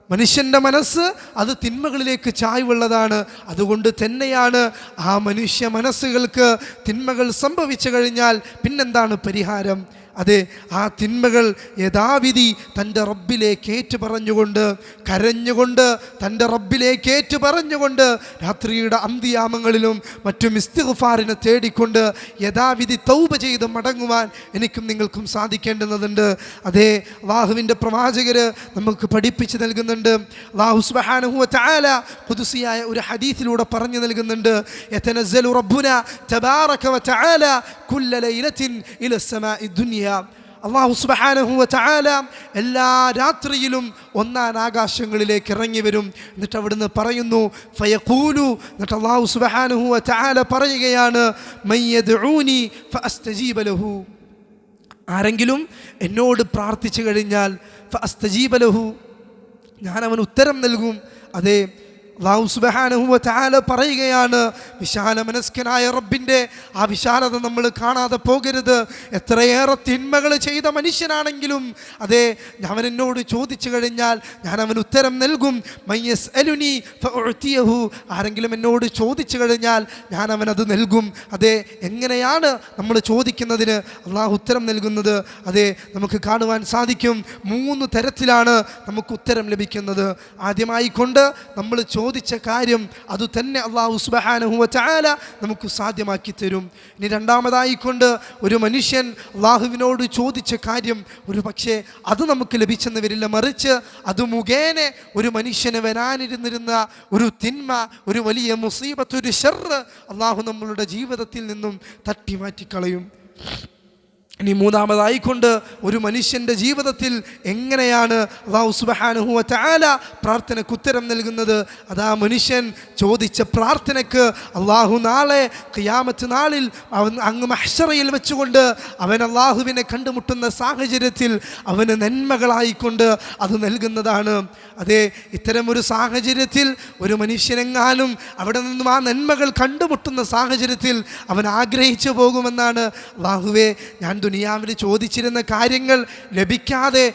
മനുഷ്യൻ്റെ മനസ്സ് അത് തിന്മകളിലേക്ക് ചായ്വുള്ളതാണ്. അതുകൊണ്ട് തന്നെയാണ് ആ മനുഷ്യ മനസ്സുകൾക്ക് തിന്മകൾ സംഭവിച്ചു കഴിഞ്ഞാൽ പിന്നെന്താണ് പരിഹാരം? അതെ, ആ തിന്മകൾ യഥാവിധി തൻ്റെ റബ്ബിലേക്ക് ഏറ്റുപറഞ്ഞുകൊണ്ട്, കരഞ്ഞുകൊണ്ട്, തൻ്റെ റബ്ബിലേക്ക് ഏറ്റുപറഞ്ഞുകൊണ്ട് രാത്രിയുടെ അന്ത്യയാമങ്ങളിലും മറ്റും ഇസ്തിഗ്ഫാറിനെ തേടിക്കൊണ്ട് യഥാവിധി തൗബ ചെയ്ത് മടങ്ങുവാൻ എനിക്കും നിങ്ങൾക്കും സാധിക്കേണ്ടുന്നതുണ്ട്. അതേ, അല്ലാഹുവിൻ്റെ പ്രവാചകർ നമുക്ക് പഠിപ്പിച്ച് നൽകുന്നുണ്ട്. അല്ലാഹു സുബ്ഹാനഹു വ തആല ഖുദ്സിയായ ഒരു ഹദീസിലൂടെ പറഞ്ഞു നൽകുന്നുണ്ട്. യതനസ്സലു റബ്ബുനാ തബാറക വ തആല കുല്ല ലൈലത്തിൻ ഇല സമാഇ ദുനിയ. അല്ലാഹു സുബ്ഹാനഹു വ തആല എല്ലാ രാത്രിയിലും ഒന്നാം ആകാശങ്ങളിലേക്ക് ഇറങ്ങി വരും. എന്നിട്ട് അവിടുന്ന് പറയുന്നു ഫയഖൂലു, എന്നിട്ട് അല്ലാഹു സുബ്ഹാനഹു വ തആല പറയുകയാണ് മയ്യദ്ഊനി ഫഅസ്തജീബ ലഹു, ആരെങ്കിലും എന്നോട് പ്രാർത്ഥിച്ചു കഴിഞ്ഞാൽ ഫഅസ്തജീബ ലഹു, ഞാൻ അവന് ഉത്തരം നൽകും. അതെ, അല്ലാഹു സുബ്ഹാനഹു വ തആല പറയുകയാണ്, വിശാല മനസ്കനായ റബ്ബിൻ്റെ ആ വിശാലത നമ്മൾ കാണാതെ പോകരുത്. എത്രയേറെ തിന്മകൾ ചെയ്ത മനുഷ്യനാണെങ്കിലും അതെ, അവൻ എന്നോട് ചോദിച്ചു കഴിഞ്ഞാൽ ഞാൻ അവന് ഉത്തരം നൽകും. മയ്യസ്അലുനി ഫഉഅതിയഹു, ആരെങ്കിലും എന്നോട് ചോദിച്ചു കഴിഞ്ഞാൽ ഞാൻ അവനത് നൽകും. അതെ, എങ്ങനെയാണ് നമ്മൾ ചോദിക്കുന്നതിന് അല്ലാഹു ഉത്തരം നൽകുന്നത്? അതെ, നമുക്ക് കാണുവാൻ സാധിക്കും 3 തരത്തിലാണ് നമുക്ക് ഉത്തരം ലഭിക്കുന്നത്. ആദ്യമായി കൊണ്ട് നമ്മൾ ചോദിച്ച കാര്യം അത് തന്നെ അല്ലാഹു സുബ്ഹാനഹു വ തആല നമുക്ക് സാധ്യമാക്കി തരും. ഇനി രണ്ടാമതായിക്കൊണ്ട് ഒരു മനുഷ്യൻ അല്ലാഹുവിനോട് ചോദിച്ച കാര്യം ഒരു പക്ഷേ അത് നമുക്ക് ലഭിച്ചെന്ന് വരില്ല, മറിച്ച് അത് മുഖേന ഒരു മനുഷ്യന് വരാനിരുന്നിരുന്ന ഒരു തിന്മ, ഒരു വലിയ മുസീബത്ത്, ഒരു ശർറ് അല്ലാഹു നമ്മളുടെ ജീവിതത്തിൽ നിന്നും തട്ടി മാറ്റിക്കളയും. ഇനി മൂന്നാമതായിക്കൊണ്ട് ഒരു മനുഷ്യൻ്റെ ജീവിതത്തിൽ എങ്ങനെയാണ് അല്ലാഹു സുബ്ഹാനഹു വ തആല പ്രാർത്ഥനയ്ക്ക് ഉത്തരം നൽകുന്നത്? അതാ മനുഷ്യൻ ചോദിച്ച പ്രാർത്ഥനയ്ക്ക് അല്ലാഹു നാളെ ഖിയാമത്ത് നാളിൽ അവൻ അങ്ങ് മഹ്ശറയിൽ വെച്ചുകൊണ്ട് അവൻ അല്ലാഹുവിനെ കണ്ടുമുട്ടുന്ന സാഹചര്യത്തിൽ അവന് നന്മകളായിക്കൊണ്ട് അത് നൽകുന്നതാണ്. അതെ, ഇത്തരമൊരു സാഹചര്യത്തിൽ ഒരു മനുഷ്യനെങ്ങാനും അവിടെ നിന്നും ആ നന്മകൾ കണ്ടുമുട്ടുന്ന സാഹചര്യത്തിൽ അവൻ ആഗ്രഹിച്ചു പോകുമെന്നാണ്, അല്ലാഹുവേ, ഞാൻ ദുനിയാവിൽ ചോദിച്ചിരുന്ന കാര്യങ്ങൾ ലഭിക്കാതെ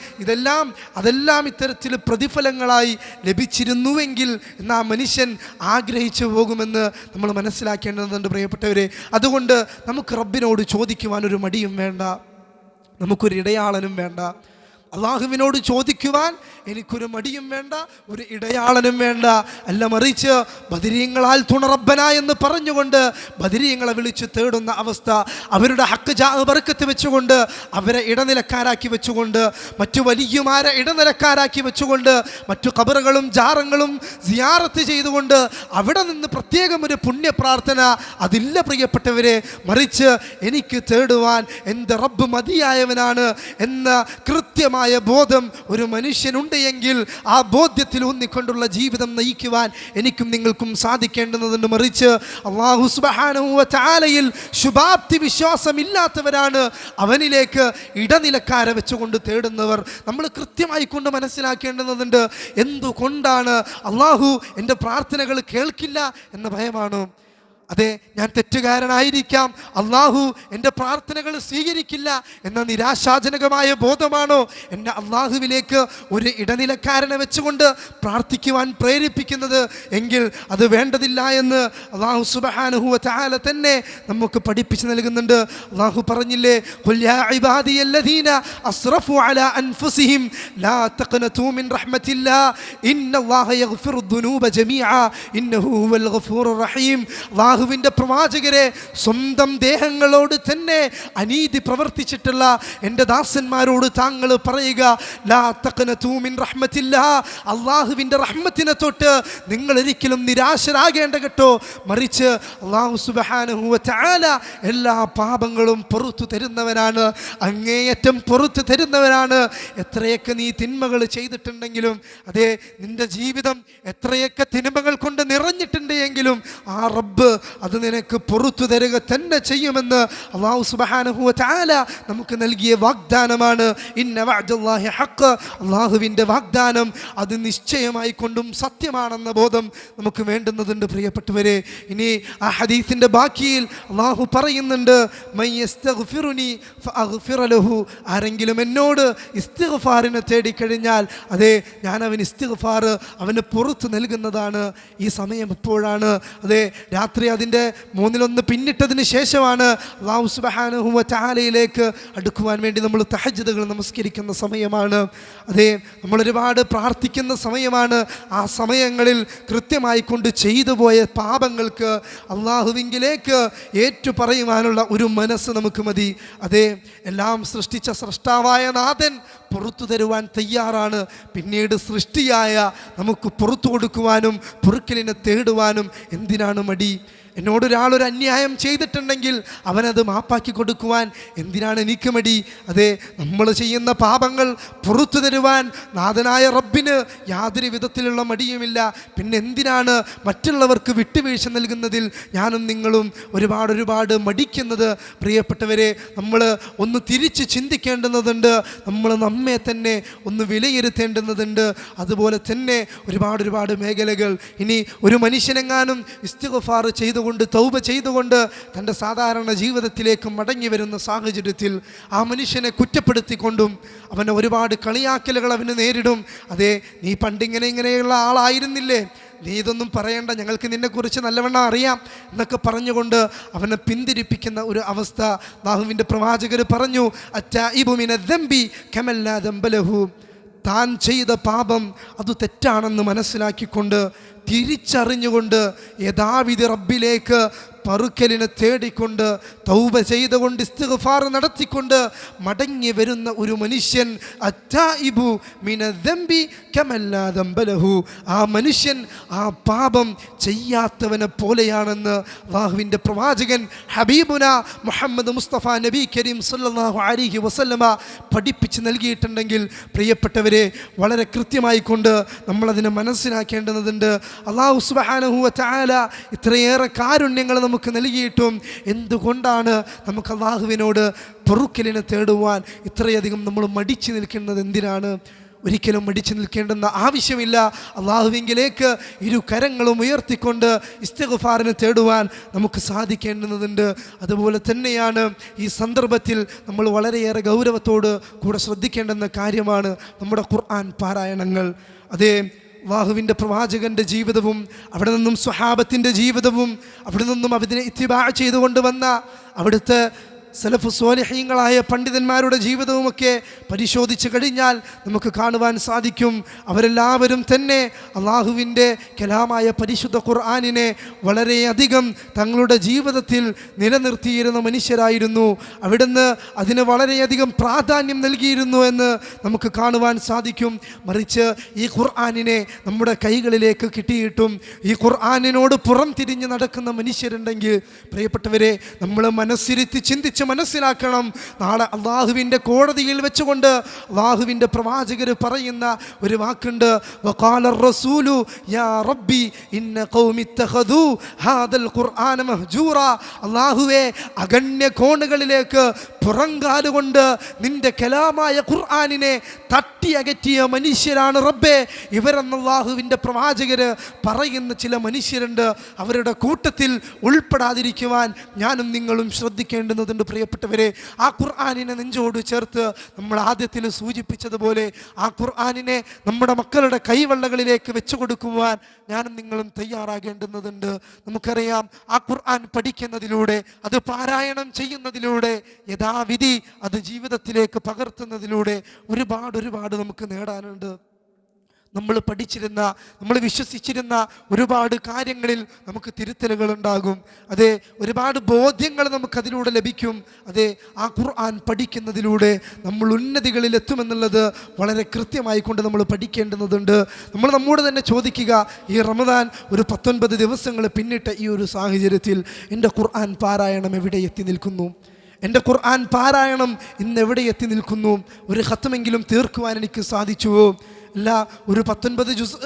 അതെല്ലാം ഇത്തരത്തിൽ പ്രതിഫലങ്ങളായി ലഭിച്ചിരുന്നുവെങ്കിൽ എന്ന് ആ മനുഷ്യൻ ആഗ്രഹിച്ചു പോകുമെന്ന് നമ്മൾ മനസ്സിലാക്കേണ്ടതുണ്ട് പ്രിയപ്പെട്ടവരെ. അതുകൊണ്ട് നമുക്ക് റബ്ബിനോട് ചോദിക്കുവാൻ ഒരു മടിയും വേണ്ട, നമുക്കൊരു ഇടയാളനും വേണ്ട. അള്ളാഹുവിനോട് ചോദിക്കുവാൻ എനിക്കൊരു മടിയും വേണ്ട, ഒരു ഇടയാളനും വേണ്ട. അല്ല, മറിച്ച് ബദരീങ്ങളാൽ തുണറബ്ബന എന്ന് പറഞ്ഞുകൊണ്ട് ബദരീങ്ങളെ വിളിച്ച് തേടുന്ന അവസ്ഥ, അവരുടെ ഹക്ക് ബർക്കത്ത് വെച്ചുകൊണ്ട് അവരെ ഇടനിലക്കാരാക്കി വെച്ചുകൊണ്ട്, മറ്റു വലിയമാരെ ഇടനിലക്കാരാക്കി വെച്ചുകൊണ്ട്, മറ്റു ഖബറുകളും ജാറങ്ങളും സിയാറത്ത് ചെയ്തുകൊണ്ട് അവിടെ നിന്ന് പ്രത്യേകം ഒരു പുണ്യപ്രാർത്ഥന അതില്ല പ്രിയപ്പെട്ടവരെ. മറിച്ച് എനിക്ക് തേടുവാൻ എൻ്റെ റബ്ബ് മതിയായവനാണ് എന്ന കൃത്യമായ കൃത്യമായ ബോധം ഒരു മനുഷ്യനുണ്ട് എങ്കിൽ ആ ബോധ്യത്തിൽ ഊന്നിക്കൊണ്ടുള്ള ജീവിതം നയിക്കുവാൻ എനിക്കും നിങ്ങൾക്കും സാധിക്കേണ്ടതുണ്ട്. മറിച്ച് അല്ലാഹു സുബ്ഹാനഹു വ തആലയിൽ ശുഭാപ്തി വിശ്വാസമില്ലാത്തവരാണ് അവനിലേക്ക് ഇടനിലക്കാരെ വെച്ചുകൊണ്ട് തേടുന്നവർ. നമ്മൾ കൃത്യമായി കൊണ്ട് മനസ്സിലാക്കേണ്ടതുണ്ട്, എന്തുകൊണ്ടാണ് അല്ലാഹു എൻ്റെ പ്രാർത്ഥനകൾ കേൾക്കില്ല എന്ന ഭയമാണോ? അതെ, ഞാൻ തെറ്റുകാരനായിരിക്കാം, അള്ളാഹു എൻ്റെ പ്രാർത്ഥനകൾ സ്വീകരിക്കില്ല എന്ന നിരാശാജനകമായ ബോധമാണോ എന്നെ അള്ളാഹുവിലേക്ക് ഒരു ഇടനിലക്കാരനെ വെച്ചുകൊണ്ട് പ്രാർത്ഥിക്കുവാൻ പ്രേരിപ്പിക്കുന്നത്? എങ്കിൽ അത് വേണ്ടതില്ല എന്ന് അള്ളാഹു സുബ്ഹാനഹു വ തആല തന്നെ നമുക്ക് പഠിപ്പിച്ചു നൽകുന്നുണ്ട്. അള്ളാഹു പറഞ്ഞില്ലേ, ഖുൽ യാ ഇബാദിയല്ലദീന അസ്റഫു അലാ അൻഫുസിഹിം ലാ തഖ്നതു മിൻ റഹ്മത്തില്ലാഹ് ഇന്നല്ലാഹ യഗ്ഫിറുദ്ദുനൂബ ജമീഅ ഇന്നഹു ഹുവൽ ഗഫൂറുർ റഹീം. അല്ലാഹുവിൻ്റെ പ്രവാചകരെ, സ്വന്തം ദേഹങ്ങളോട് തന്നെ അനീതി പ്രവർത്തിച്ചിട്ടുള്ള എൻ്റെ ദാസന്മാരോട് താങ്കൾ പറയുക, ലാ തഖ്നതു മിൻ റഹ്മത്തില്ലാഹ്, അല്ലാഹുവിൻ്റെ റഹ്മത്തിനെ തൊട്ട് നിങ്ങൾ ഒരിക്കലും നിരാശരാകേണ്ട കേട്ടോ. മറിച്ച് അല്ലാഹു സുബ്ഹാനഹു വ തആല എല്ലാ പാപങ്ങളും പുറത്തു തരുന്നവനാണ്, അങ്ങേയറ്റം പുറത്തു തരുന്നവനാണ്. എത്രയൊക്കെ നീ തിന്മകൾ ചെയ്തിട്ടുണ്ടെങ്കിലും, അതെ, നിന്റെ ജീവിതം എത്രയൊക്കെ തിന്മകൾ കൊണ്ട് നിറഞ്ഞിട്ടുണ്ട് എങ്കിലും ആ റബ്ബ് അത് നിനക്ക് പുറത്തു തരുക തന്നെ ചെയ്യുമെന്ന് അല്ലാഹു സുബ്ഹാനഹു വ തആല നമുക്ക് നൽകിയ വാഗ്ദാനമാണ്. ഇന്ന വഅദല്ലാഹി ഹഖ്, അല്ലാഹുവിൻ്റെ വാഗ്ദാനം അത് നിശ്ചയമായി കൊണ്ടും സത്യമാണെന്ന ബോധം നമുക്ക് വേണ്ടുന്നതുണ്ട് പ്രിയപ്പെട്ടവരെ. ഇനി ആ ഹദീസിൻ്റെ ബാക്കിയിൽ അല്ലാഹു പറയുന്നുണ്ട്, മൻ യസ്തഗ്ഫിറുനി ഫഅഗ്ഫിറ ലഹു, ആരെങ്കിലും എന്നോട് ഇസ്തിഗ്ഫാറിനെ തേടിക്കഴിഞ്ഞാൽ, അതെ, ഞാൻ അവന് ഇസ്തിഗ്ഫാർ അവന് പുറത്തു നൽകുന്നതാണ്. ഈ സമയം എപ്പോഴാണ്? അതെ, രാത്രി അതിൻ്റെ 1/3 പിന്നിട്ടതിന് ശേഷമാണ് അല്ലാഹു സുബ്ഹാനഹു വ തആലയിലേക്ക് അടുക്കുവാൻ വേണ്ടി നമ്മൾ തഹജ്ജുദുകൾ നമസ്കരിക്കുന്ന സമയമാണ്. അതെ, നമ്മൾ ഒരുപാട് പ്രാർത്ഥിക്കുന്ന സമയമാണ്. ആ സമയങ്ങളിൽ കൃത്യമായി കൊണ്ട് ചെയ്തു പോയ പാപങ്ങൾക്ക് അല്ലാഹുവിങ്കിലേക്ക് ഏറ്റുപറയുവാനുള്ള ഒരു മനസ്സ് നമുക്ക് മതി. അതെ, എല്ലാം സൃഷ്ടിച്ച സ്രഷ്ടാവായ നാഥൻ പുറത്തു തരുവാൻ തയ്യാറാണ്. പിന്നീട് സൃഷ്ടിയായ നമുക്ക് പുറത്തു കൊടുക്കുവാനും പൊറുക്കലിനെ തേടുവാനും എന്തിനാണ് മടി? എന്നോടൊരാളൊരു അന്യായം ചെയ്തിട്ടുണ്ടെങ്കിൽ അവനത് മാപ്പാക്കി കൊടുക്കുവാൻ എന്തിനാണ് എനിക്ക് മടി? അതെ, നമ്മൾ ചെയ്യുന്ന പാപങ്ങൾ പുറത്തു തരുവാൻ നാഥനായ റബ്ബിന് യാതൊരു വിധത്തിലുള്ള മടിയുമില്ല. പിന്നെ എന്തിനാണ് മറ്റുള്ളവർക്ക് വിട്ടുവീഴ്ച നൽകുന്നതിൽ ഞാനും നിങ്ങളും ഒരുപാട് മടിക്കുന്നത്? പ്രിയപ്പെട്ടവരെ, നമ്മൾ ഒന്ന് തിരിച്ച് ചിന്തിക്കേണ്ടുന്നതുണ്ട്. നമ്മൾ നമ്മെ തന്നെ ഒന്ന് വിലയിരുത്തേണ്ടുന്നതുണ്ട്. അതുപോലെ തന്നെ ഒരുപാട് മേഖലകൾ. ഇനി ഒരു മനുഷ്യനെങ്ങാനും ഇസ്തിഗ്ഫാർ ചെയ്തുകൊണ്ട് തൗബ ചെയ്തുകൊണ്ട് തൻ്റെ സാധാരണ ജീവിതത്തിലേക്ക് മടങ്ങി വരുന്ന സാഹചര്യത്തിൽ ആ മനുഷ്യനെ കുറ്റപ്പെടുത്തിക്കൊണ്ടും അവന് ഒരുപാട് കളിയാക്കലുകൾ അവന് നേരിടും. അതെ, നീ ഇങ്ങനെയുള്ള ആളായിരുന്നില്ലേ, നീ ഇതൊന്നും പറയണ്ട, ഞങ്ങൾക്ക് നിന്നെക്കുറിച്ച് നല്ലവണ്ണം അറിയാം എന്നൊക്കെ പറഞ്ഞുകൊണ്ട് അവനെ പിന്തിരിപ്പിക്കുന്ന ഒരു അവസ്ഥ. അല്ലാഹുവിൻ്റെ പ്രവാചകർ പറഞ്ഞു, അത്താഇബു മിനദ്ദംബി കമല്ലാ ദംബ ലഹു, താൻ ചെയ്ത പാപം അത് തെറ്റാണെന്ന് മനസ്സിലാക്കിക്കൊണ്ട് തിരിച്ചറിഞ്ഞുകൊണ്ട് യഥാവിധി റബ്ബിലേക്ക് പറുക്കലിനെ തേടിക്കൊണ്ട് തൗബ ചെയ്തുകൊണ്ട് ഇസ്തിഗ്ഫാർ നടത്തിക്കൊണ്ട് മടങ്ങി വരുന്ന ഒരു മനുഷ്യൻ, അത്താഇബു മിനദ്ദംബി കമല്ലാ ദംബ ലഹു, ആ മനുഷ്യൻ ആ പാപം ചെയ്യാത്തവനെ പോലെയാണെന്ന് അല്ലാഹുവിൻ്റെ പ്രവാചകൻ ഹബീബുന മുഹമ്മദ് മുസ്തഫ നബി കരീം സല്ലല്ലാഹു അലൈഹി വസല്ലമ പഠിപ്പിച്ച് നൽകിയിട്ടുണ്ടെങ്കിൽ പ്രിയപ്പെട്ടവരെ, വളരെ കൃത്യമായി കൊണ്ട് നമ്മളതിനെ മനസ്സിലാക്കേണ്ടതുണ്ട്. അല്ലാഹു സുബ്ഹാനഹു വ തആല ഇത്രയേറെ കാരുണ്യങ്ങൾ നമുക്ക് നൽകിയിട്ടും എന്തുകൊണ്ടാണ് നമുക്ക് അല്ലാഹുവിനോട് പൊറുക്കലിനെ തേടുവാൻ ഇത്രയധികം നമ്മൾ മടിച്ചു നിൽക്കുന്നത്? എന്തിനാണ്? ഒരിക്കലും മടിച്ചു നിൽക്കേണ്ടെന്ന ആവശ്യമില്ല. അല്ലാഹുവിങ്കിലേക്ക് ഇരു കരങ്ങളും ഉയർത്തിക്കൊണ്ട് ഇസ്തിഗ്ഫാറിനെ തേടുവാൻ നമുക്ക് സാധിക്കേണ്ടതുണ്ട്. അതുപോലെ തന്നെയാണ് ഈ സന്ദർഭത്തിൽ നമ്മൾ വളരെയേറെ ഗൗരവത്തോട് കൂടെ ശ്രദ്ധിക്കേണ്ടുന്ന കാര്യമാണ് നമ്മുടെ ഖുർആൻ പാരായണങ്ങൾ. അതേ, അല്ലാഹുവിൻ്റെ പ്രവാചകൻ്റെ ജീവിതവും അവിടെ നിന്നും സ്വഹാബത്തിൻ്റെ ജീവിതവും അവിടെ നിന്നും അതിനെ ഇത്തിബാ ചെയ്തുകൊണ്ട് വന്ന അവിടുത്തെ സലഫ് സ്വാലിഹീങ്ങളായ പണ്ഡിതന്മാരുടെ ജീവിതവുമൊക്കെ പരിശോധിച്ച് കഴിഞ്ഞാൽ നമുക്ക് കാണുവാൻ സാധിക്കും, അവരെല്ലാവരും തന്നെ അല്ലാഹുവിൻ്റെ കലാമായ പരിശുദ്ധ ഖുർആനിനെ വളരെയധികം തങ്ങളുടെ ജീവിതത്തിൽ നിലനിർത്തിയിരുന്ന മനുഷ്യരായിരുന്നു. അവിടുന്ന് അതിന് വളരെയധികം പ്രാധാന്യം നൽകിയിരുന്നു എന്ന് നമുക്ക് കാണുവാൻ സാധിക്കും. മറിച്ച് ഈ ഖുർആനിനെ നമ്മുടെ കൈകളിലേക്ക് കിട്ടിയിട്ടും ഈ ഖുർആനിനോട് പുറം തിരിഞ്ഞ് നടക്കുന്ന മനുഷ്യരുണ്ടെങ്കിൽ പ്രിയപ്പെട്ടവരെ, നമ്മൾ മനസ്സിരുത്തി ചിന്തിച്ച് മനസ്സിലാക്കണം. നാളെ അള്ളാഹുവിൻ്റെ കോടതിയിൽ വെച്ചുകൊണ്ട് അള്ളാഹുവിൻ്റെ പ്രവാചകർ പറയുന്ന ഒരു വാക്കുണ്ട്, വഖാല റസൂലു യാ റബ്ബി ഇന്ന ഖൗമി ഇത്തഖദു ഹാദൽ ഖുർആന മഹ്ജൂറ. അള്ളാഹുവേ, അഗണ്യ കോണുകളിലേക്ക് പുറങ്കാലുകൊണ്ട് നിന്റെ കലാമായ ഖുർആനിനെ തട്ടി അകറ്റിയ മനുഷ്യരാണ് റബ്ബേ ഇവരെന്ന് അള്ളാഹുവിൻ്റെ പ്രവാചകര് പറയുന്ന ചില മനുഷ്യരുണ്ട്. അവരുടെ കൂട്ടത്തിൽ ഉൾപ്പെടാതിരിക്കുവാൻ ഞാനും നിങ്ങളും ശ്രദ്ധിക്കേണ്ടുന്നതുണ്ട്. പ്രിയപ്പെട്ടവരെ, ആ ഖുർആനിനെ നെഞ്ചോട് ചേർത്ത് നമ്മൾ ആദ്യത്തിൽ സൂചിപ്പിച്ചതുപോലെ ആ ഖുർആനിനെ നമ്മുടെ മക്കളുടെ കൈവെള്ളകളിലേക്ക് വെച്ചു കൊടുക്കുവാൻ ഞാനും നിങ്ങളും തയ്യാറാകേണ്ടുന്നതുണ്ട്. നമുക്കറിയാം, ആ ഖുർആൻ പഠിക്കുന്നതിലൂടെ, അത് പാരായണം ചെയ്യുന്നതിലൂടെ, യഥാവിധി അത് ജീവിതത്തിലേക്ക് പകർത്തുന്നതിലൂടെ ഒരുപാട് നമുക്ക് നേടാനുണ്ട്. നമ്മൾ പഠിച്ചിരുന്ന, നമ്മൾ വിശ്വസിച്ചിരുന്ന ഒരുപാട് കാര്യങ്ങളിൽ നമുക്ക് തിരുത്തലുകൾ ഉണ്ടാകും. അതെ, ഒരുപാട് ബോധ്യങ്ങൾ നമുക്കതിലൂടെ ലഭിക്കും. അതെ, ആ ഖുർആൻ പഠിക്കുന്നതിലൂടെ നമ്മൾ ഉന്നതികളിൽ എത്തുമെന്നുള്ളത് വളരെ കൃത്യമായി കൊണ്ട് നമ്മൾ പഠിക്കേണ്ടുന്നതുണ്ട്. നമ്മൾ നമ്മോട് തന്നെ ചോദിക്കുക, ഈ റമദാൻ ഒരു 19 ദിവസങ്ങൾ പിന്നിട്ട ഈ ഒരു സാഹചര്യത്തിൽ എൻ്റെ ഖുർആൻ പാരായണം എവിടെ എത്തി നിൽക്കുന്നു? എൻ്റെ ഖുർആൻ പാരായണം ഇന്ന് എവിടെ എത്തി നിൽക്കുന്നു? ഒരു ഖത്മെങ്കിലും തീർക്കുവാൻ എനിക്ക് സാധിച്ചുവോ? അല്ല, ഒരു 19 ജുസ്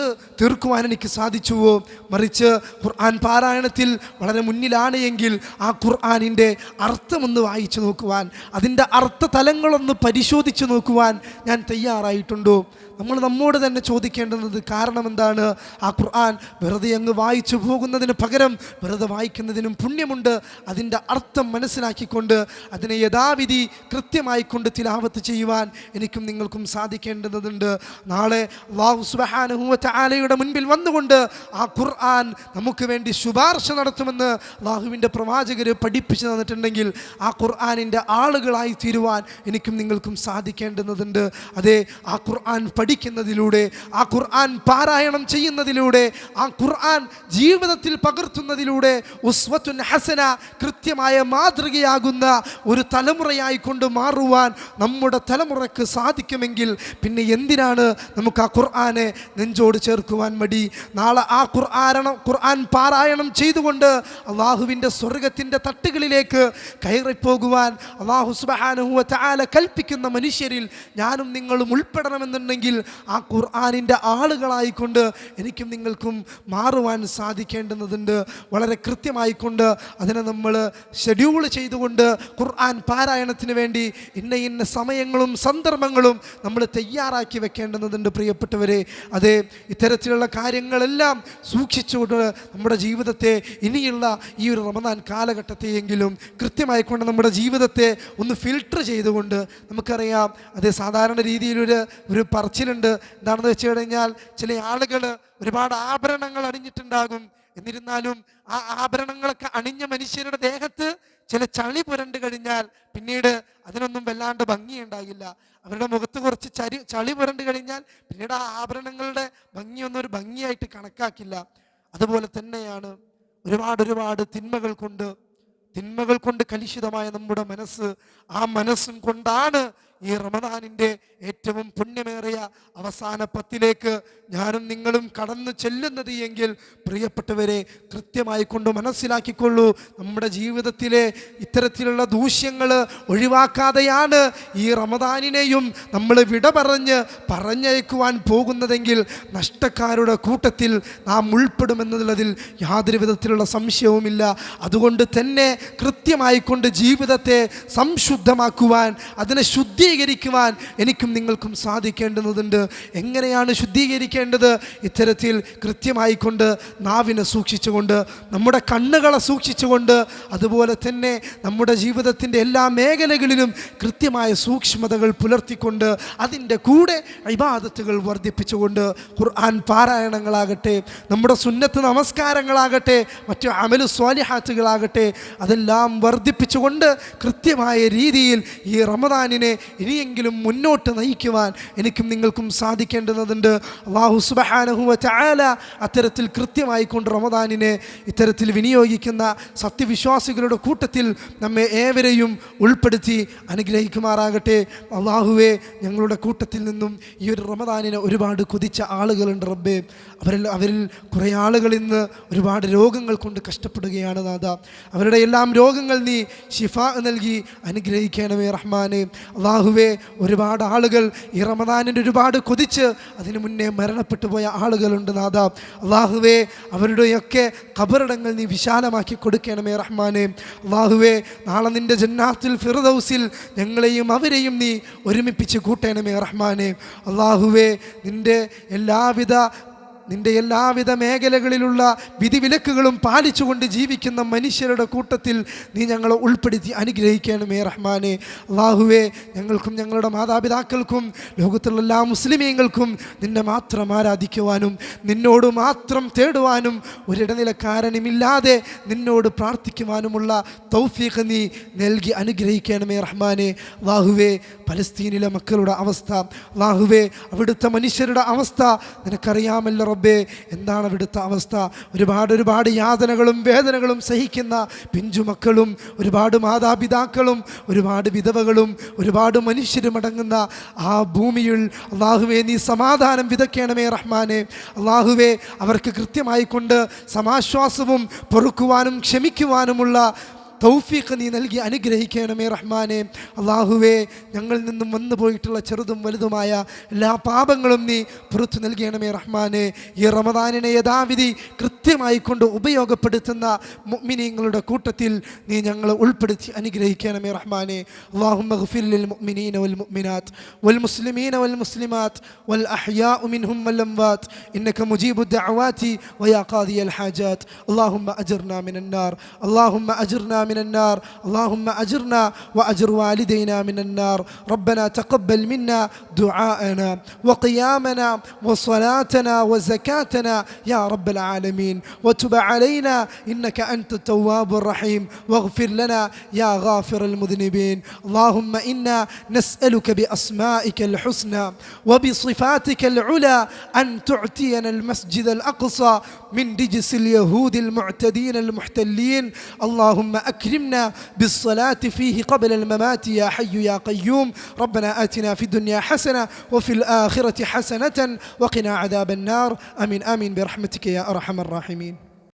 തീർക്കുവാൻ എനിക്ക് സാധിച്ചുവോ? മറിച്ച് ഖുർആൻ പാരായണത്തിൽ വളരെ മുന്നിലാണ് എങ്കിൽ ആ ഖുർആനിൻ്റെ അർത്ഥമൊന്ന് വായിച്ചു നോക്കുവാൻ, അതിൻ്റെ അർത്ഥതലങ്ങളൊന്ന് പരിശോധിച്ച് നോക്കുവാൻ ഞാൻ തയ്യാറായിട്ടുണ്ടോ? നമ്മൾ നമ്മോട് തന്നെ ചോദിക്കേണ്ടുന്നത് കാരണം എന്താണ്? ആ ഖുർആൻ വെറുതെ അങ്ങ് വായിച്ചു പോകുന്നതിന് പകരം വെറുതെ വായിക്കുന്നതിനും പുണ്യമുണ്ട്. അതിൻ്റെ അർത്ഥം മനസ്സിലാക്കിക്കൊണ്ട് അതിനെ യഥാവിധി കൃത്യമായിക്കൊണ്ട് തിലാവത്ത് ചെയ്യുവാൻ എനിക്കും നിങ്ങൾക്കും സാധിക്കേണ്ടതുണ്ട്. നാളെ അല്ലാഹു സുബ്ഹാനഹു വ തആലയുടെ മുൻപിൽ വന്നുകൊണ്ട് ആ ഖുർആൻ നമുക്ക് വേണ്ടി ശുപാർശ നടത്തുമെന്ന് അല്ലാഹുവിൻ്റെ പ്രവാചകർ പഠിപ്പിച്ചു തന്നിട്ടുണ്ടെങ്കിൽ ആ ഖുർആനിൻ്റെ ആളുകളായി തീരുവാൻ എനിക്കും നിങ്ങൾക്കും സാധിക്കേണ്ടതുണ്ട്. അതെ, ആ ഖുർആൻ പഠിക്കുന്നതിലൂടെ, ആ ഖുർആൻ പാരായണം ചെയ്യുന്നതിലൂടെ, ആ ഖുർആൻ ജീവിതത്തിൽ പകർത്തുന്നതിലൂടെ ഉസ്വത്തുൻ ഹസന, കൃത്യമായ മാതൃകയാകുന്ന ഒരു തലമുറയായി കൊണ്ട് മാറുവാൻ നമ്മുടെ തലമുറയ്ക്ക് സാധിക്കുമെങ്കിൽ പിന്നെ എന്തിനാണ് നമുക്ക് ആ ഖുർആനെ നെഞ്ചോട് ചേർക്കുവാൻ മടി? നാളെ ആ ഖുർആൻ പാരായണം ചെയ്തുകൊണ്ട് അള്ളാഹുവിൻ്റെ സ്വർഗത്തിൻ്റെ തട്ടുകളിലേക്ക് കയറിപ്പോകുവാൻ അള്ളാഹു സുബ്ഹാനഹു വ തആല കൽപ്പിക്കുന്ന മനുഷ്യരിൽ ഞാനും നിങ്ങളും ഉൾപ്പെടണമെന്നുണ്ടെങ്കിൽ ആ ഖുർആനിൻ്റെ ആളുകളായിക്കൊണ്ട് എനിക്കും നിങ്ങൾക്കും മാറുവാൻ സാധിക്കേണ്ടുന്നതുണ്ട്. വളരെ കൃത്യമായിക്കൊണ്ട് അതിനെ നമ്മൾ ഷെഡ്യൂൾ ചെയ്തുകൊണ്ട് ഖുർആൻ പാരായണത്തിന് വേണ്ടി ഇന്ന സമയങ്ങളും സന്ദർഭങ്ങളും നമ്മൾ തയ്യാറാക്കി വെക്കേണ്ടുന്നതുണ്ട്. പ്രിയപ്പെട്ടവരെ, അതെ, ഇത്തരത്തിലുള്ള കാര്യങ്ങളെല്ലാം സൂക്ഷിച്ചുകൊണ്ട് നമ്മുടെ ജീവിതത്തെ, ഇനിയുള്ള ഈ ഒരു റമദാൻ കാലഘട്ടത്തെയെങ്കിലും കൃത്യമായിക്കൊണ്ട് നമ്മുടെ ജീവിതത്തെ ഒന്ന് ഫിൽട്ടർ ചെയ്തുകൊണ്ട്, നമുക്കറിയാം, അത് സാധാരണ രീതിയിലൊരു പറച്ചിലുണ്ട്. എന്താണെന്ന് വെച്ച് കഴിഞ്ഞാൽ, ചില ആളുകൾ ഒരുപാട് ആഭരണങ്ങൾ അണിഞ്ഞിട്ടുണ്ടാകും. എന്നിരുന്നാലും ആ ആഭരണങ്ങളൊക്കെ അണിഞ്ഞ മനുഷ്യരുടെ ദേഹത്ത് ചില ചളി പുരണ്ട് കഴിഞ്ഞാൽ പിന്നീട് അതിനൊന്നും വല്ലാണ്ട് ഭംഗിയുണ്ടാകില്ല. അവരുടെ മുഖത്ത് കുറച്ച് ചളി പുരണ്ട് കഴിഞ്ഞാൽ പിന്നീട് ആ ആഭരണങ്ങളുടെ ഭംഗിയൊന്നും ഒരു ഭംഗിയായിട്ട് കണക്കാക്കില്ല. അതുപോലെ തന്നെയാണ് ഒരുപാട് തിന്മകൾ കൊണ്ട് കലുഷിതമായ നമ്മുടെ മനസ്സ്. ആ മനസ്സും കൊണ്ടാണ് ഈ റമദാനിൻ്റെ ഏറ്റവും പുണ്യമേറിയ അവസാന 10 ഞാനും നിങ്ങളും കടന്നു ചെല്ലുന്നത് എങ്കിൽ പ്രിയപ്പെട്ടവരെ, കൃത്യമായി കൊണ്ട് മനസ്സിലാക്കിക്കൊള്ളൂ, നമ്മുടെ ജീവിതത്തിലെ ഇത്തരത്തിലുള്ള ദൂഷ്യങ്ങൾ ഒഴിവാക്കാതെയാണ് ഈ റമദാനിനെയും നമ്മൾ വിട പറഞ്ഞയക്കുവാൻ പോകുന്നതെങ്കിൽ നഷ്ടക്കാരുടെ കൂട്ടത്തിൽ നാം ഉൾപ്പെടുമെന്നതിൽ യാതൊരു വിധത്തിലുള്ള സംശയവുമില്ല. അതുകൊണ്ട് തന്നെ കൃത്യമായിക്കൊണ്ട് ജീവിതത്തെ സംശുദ്ധമാക്കുവാൻ, അതിനെ ശുദ്ധീകരിക്കുവാൻ എനിക്കും നിങ്ങൾക്കും സാധിക്കേണ്ടുന്നതുണ്ട്. എങ്ങനെയാണ് ശുദ്ധീകരിക്കേണ്ടത്? ഇത്തരത്തിൽ കൃത്യമായിക്കൊണ്ട് നാവിനെ സൂക്ഷിച്ചുകൊണ്ട്, നമ്മുടെ കണ്ണുകളെ സൂക്ഷിച്ചുകൊണ്ട്, അതുപോലെ തന്നെ നമ്മുടെ ജീവിതത്തിൻ്റെ എല്ലാ മേഖലകളിലും കൃത്യമായ സൂക്ഷ്മതകൾ പുലർത്തിക്കൊണ്ട്, അതിൻ്റെ കൂടെ ഇബാദത്തുകൾ വർദ്ധിപ്പിച്ചുകൊണ്ട്, ഖുർആൻ പാരായണങ്ങളാകട്ടെ, നമ്മുടെ സുന്നത്ത് നമസ്കാരങ്ങളാകട്ടെ, മറ്റു അമലു സ്വാലിഹാത്തുകളാകട്ടെ, അതെല്ലാം വർദ്ധിപ്പിച്ചുകൊണ്ട് കൃത്യമായ രീതിയിൽ ഈ റമദാനിനെ ഇനിയെങ്കിലും മുന്നോട്ട് നയിക്കുവാൻ എനിക്കും നിങ്ങൾക്കും സാധിക്കേണ്ടതുണ്ട്. അല്ലാഹു സുബ്ഹാനഹു വ തആല അത്തരത്തിൽ കൃത്യമായി കൊണ്ട് റമദാനിനെ ഇത്തരത്തിൽ വിനിയോഗിക്കുന്ന സത്യവിശ്വാസികളുടെ കൂട്ടത്തിൽ നമ്മെ ഏവരെയും ഉൾപ്പെടുത്തി അനുഗ്രഹിക്കുമാറാകട്ടെ. അല്ലാഹുവേ, ഞങ്ങളുടെ കൂട്ടത്തിൽ നിന്നും ഈ ഒരു റമദാനിനെ ഒരുപാട് കൊതിച്ച ആളുകളുണ്ട് റബ്ബേ. അവരിൽ കുറേ ആളുകൾ ഇന്ന് ഒരുപാട് രോഗങ്ങൾ കൊണ്ട് കഷ്ടപ്പെടുകയാണ് നാഥ. അവരുടെ എല്ലാം രോഗങ്ങൾ നീ ശിഫാ നൽകി അനുഗ്രഹിക്കണമേ റഹ്മാനെ. അല്ലാഹുവേ, ഒരുപാട് ആളുകൾ ഈ റമദാനിൻ്റെ ഒരുപാട് കൊതിച്ച് അതിനു മുന്നേ മരണപ്പെട്ടു പോയ ആളുകളുണ്ട് നാഥ. അല്ലാഹുവേ, അവരുടെയൊക്കെ ഖബറിടങ്ങൾ നീ വിശാലമാക്കി കൊടുക്കണമേ റഹ്മാനെ. അല്ലാഹുവേ, നാളെ നിൻ്റെ ജന്നാത്തുൽ ഫിർദൗസിൽ ഞങ്ങളെയും അവരെയും നീ ഒരുമിപ്പിച്ച് കൂട്ടണമേ റഹ്മാനെ. അല്ലാഹുവേ, നിൻ്റെ എല്ലാവിധ മേഖലകളിലുള്ള വിധിവിലക്കുകളും പാലിച്ചുകൊണ്ട് ജീവിക്കുന്ന മനുഷ്യരുടെ കൂട്ടത്തിൽ നീ ഞങ്ങളെ ഉൾപ്പെടുത്തി അനുഗ്രഹിക്കണമേ റഹ്മാനെ. അല്ലാഹുവേ, ഞങ്ങൾക്കും ഞങ്ങളുടെ മാതാപിതാക്കൾക്കും ലോകത്തുള്ള എല്ലാ മുസ്ലിമീങ്ങൾക്കും നിന്നെ മാത്രം ആരാധിക്കുവാനും നിന്നോട് മാത്രം തേടുവാനും ഒരിടനിലക്കാരനുമില്ലാതെ നിന്നോട് പ്രാർത്ഥിക്കുവാനുമുള്ള തൗഫീഖ് നീ നൽകി അനുഗ്രഹിക്കണമേ റഹ്മാനെ. അല്ലാഹുവേ, പലസ്തീനിലെ മക്കളുടെ അവസ്ഥ, അല്ലാഹുവേ, അവിടുത്തെ മനുഷ്യരുടെ അവസ്ഥ നിനക്കറിയാമല്ലോ റബ്ബേ. എന്താണ് അവിടുത്തെ അവസ്ഥ? ഒരുപാട് യാതനകളും വേദനകളും സഹിക്കുന്ന പിഞ്ചുമക്കളും ഒരുപാട് മാതാപിതാക്കളും ഒരുപാട് വിധവകളും ഒരുപാട് മനുഷ്യരും അടങ്ങുന്ന ആ ഭൂമിയിൽ അല്ലാഹുവേ, നീ സമാധാനം വിതയ്ക്കണമേ റഹ്മാനെ. അല്ലാഹുവേ, അവർക്ക് കൃത്യമായി കൊണ്ട് സമാശ്വാസവും പൊറുക്കുവാനും ക്ഷമിക്കുവാനുമുള്ള തൗഫീഖ് നീ നൽകി അനുഗ്രഹിക്കണമേ റഹ്മാനെ. അല്ലാഹുവേ, ഞങ്ങളിൽ നിന്നും വന്നു പോയിട്ടുള്ള ചെറുതും വലുതുമായ എല്ലാ പാപങ്ങളും നീ പുറത്തു നൽകണമേ റഹ്മാനെ. ഈ റമദാനിനെ യഥാവിധി കൃത്യമായി കൊണ്ട് ഉപയോഗപ്പെടുത്തുന്ന മുഅ്മിനീങ്ങളുടെ കൂട്ടത്തിൽ നീ ഞങ്ങളെ ഉൾപ്പെടുത്തി അനുഗ്രഹിക്കണമേ റഹ്മാനെ. അല്ലാഹുമ്മ ഗ്ഫിർ ലിൽ മുഅ്മിനീന വൽ മുഅ്മിനാത്ത് വൽ മുസ്ലിമീന വൽ മുസ്ലിമാത്ത് വൽ അഹ്യാഉ മിൻഹും വൽ അംവാത്ത് ഇന്നക മുജീബു ദഅവാതി വയാ ഖാദിയൽ ഹാജാത്ത്. അല്ലാഹുമ്മ അജ്ർനാ മിനൻ നാർ, അല്ലാഹുമ്മ അജ്ർനാ من النار، اللهم أجرنا وأجر والدينا من النار. ربنا تقبل منا دعاءنا وقيامنا وصلاتنا وزكاتنا يا رب العالمين، وتب علينا إنك أنت التواب الرحيم، واغفر لنا يا غافر المذنبين. اللهم إنا نسألك بأسمائك الحسنى وبصفاتك العلى أن تعطينا المسجد الأقصى من رجس اليهود المعتدين المحتلين. اللهم أكرمنا بالصلاة فيه قبل الممات يا حي يا قيوم. ربنا آتنا في الدنيا حسنة وفي الآخرة حسنة وقنا عذاب النار. آمين آمين برحمتك يا أرحم الراحمين.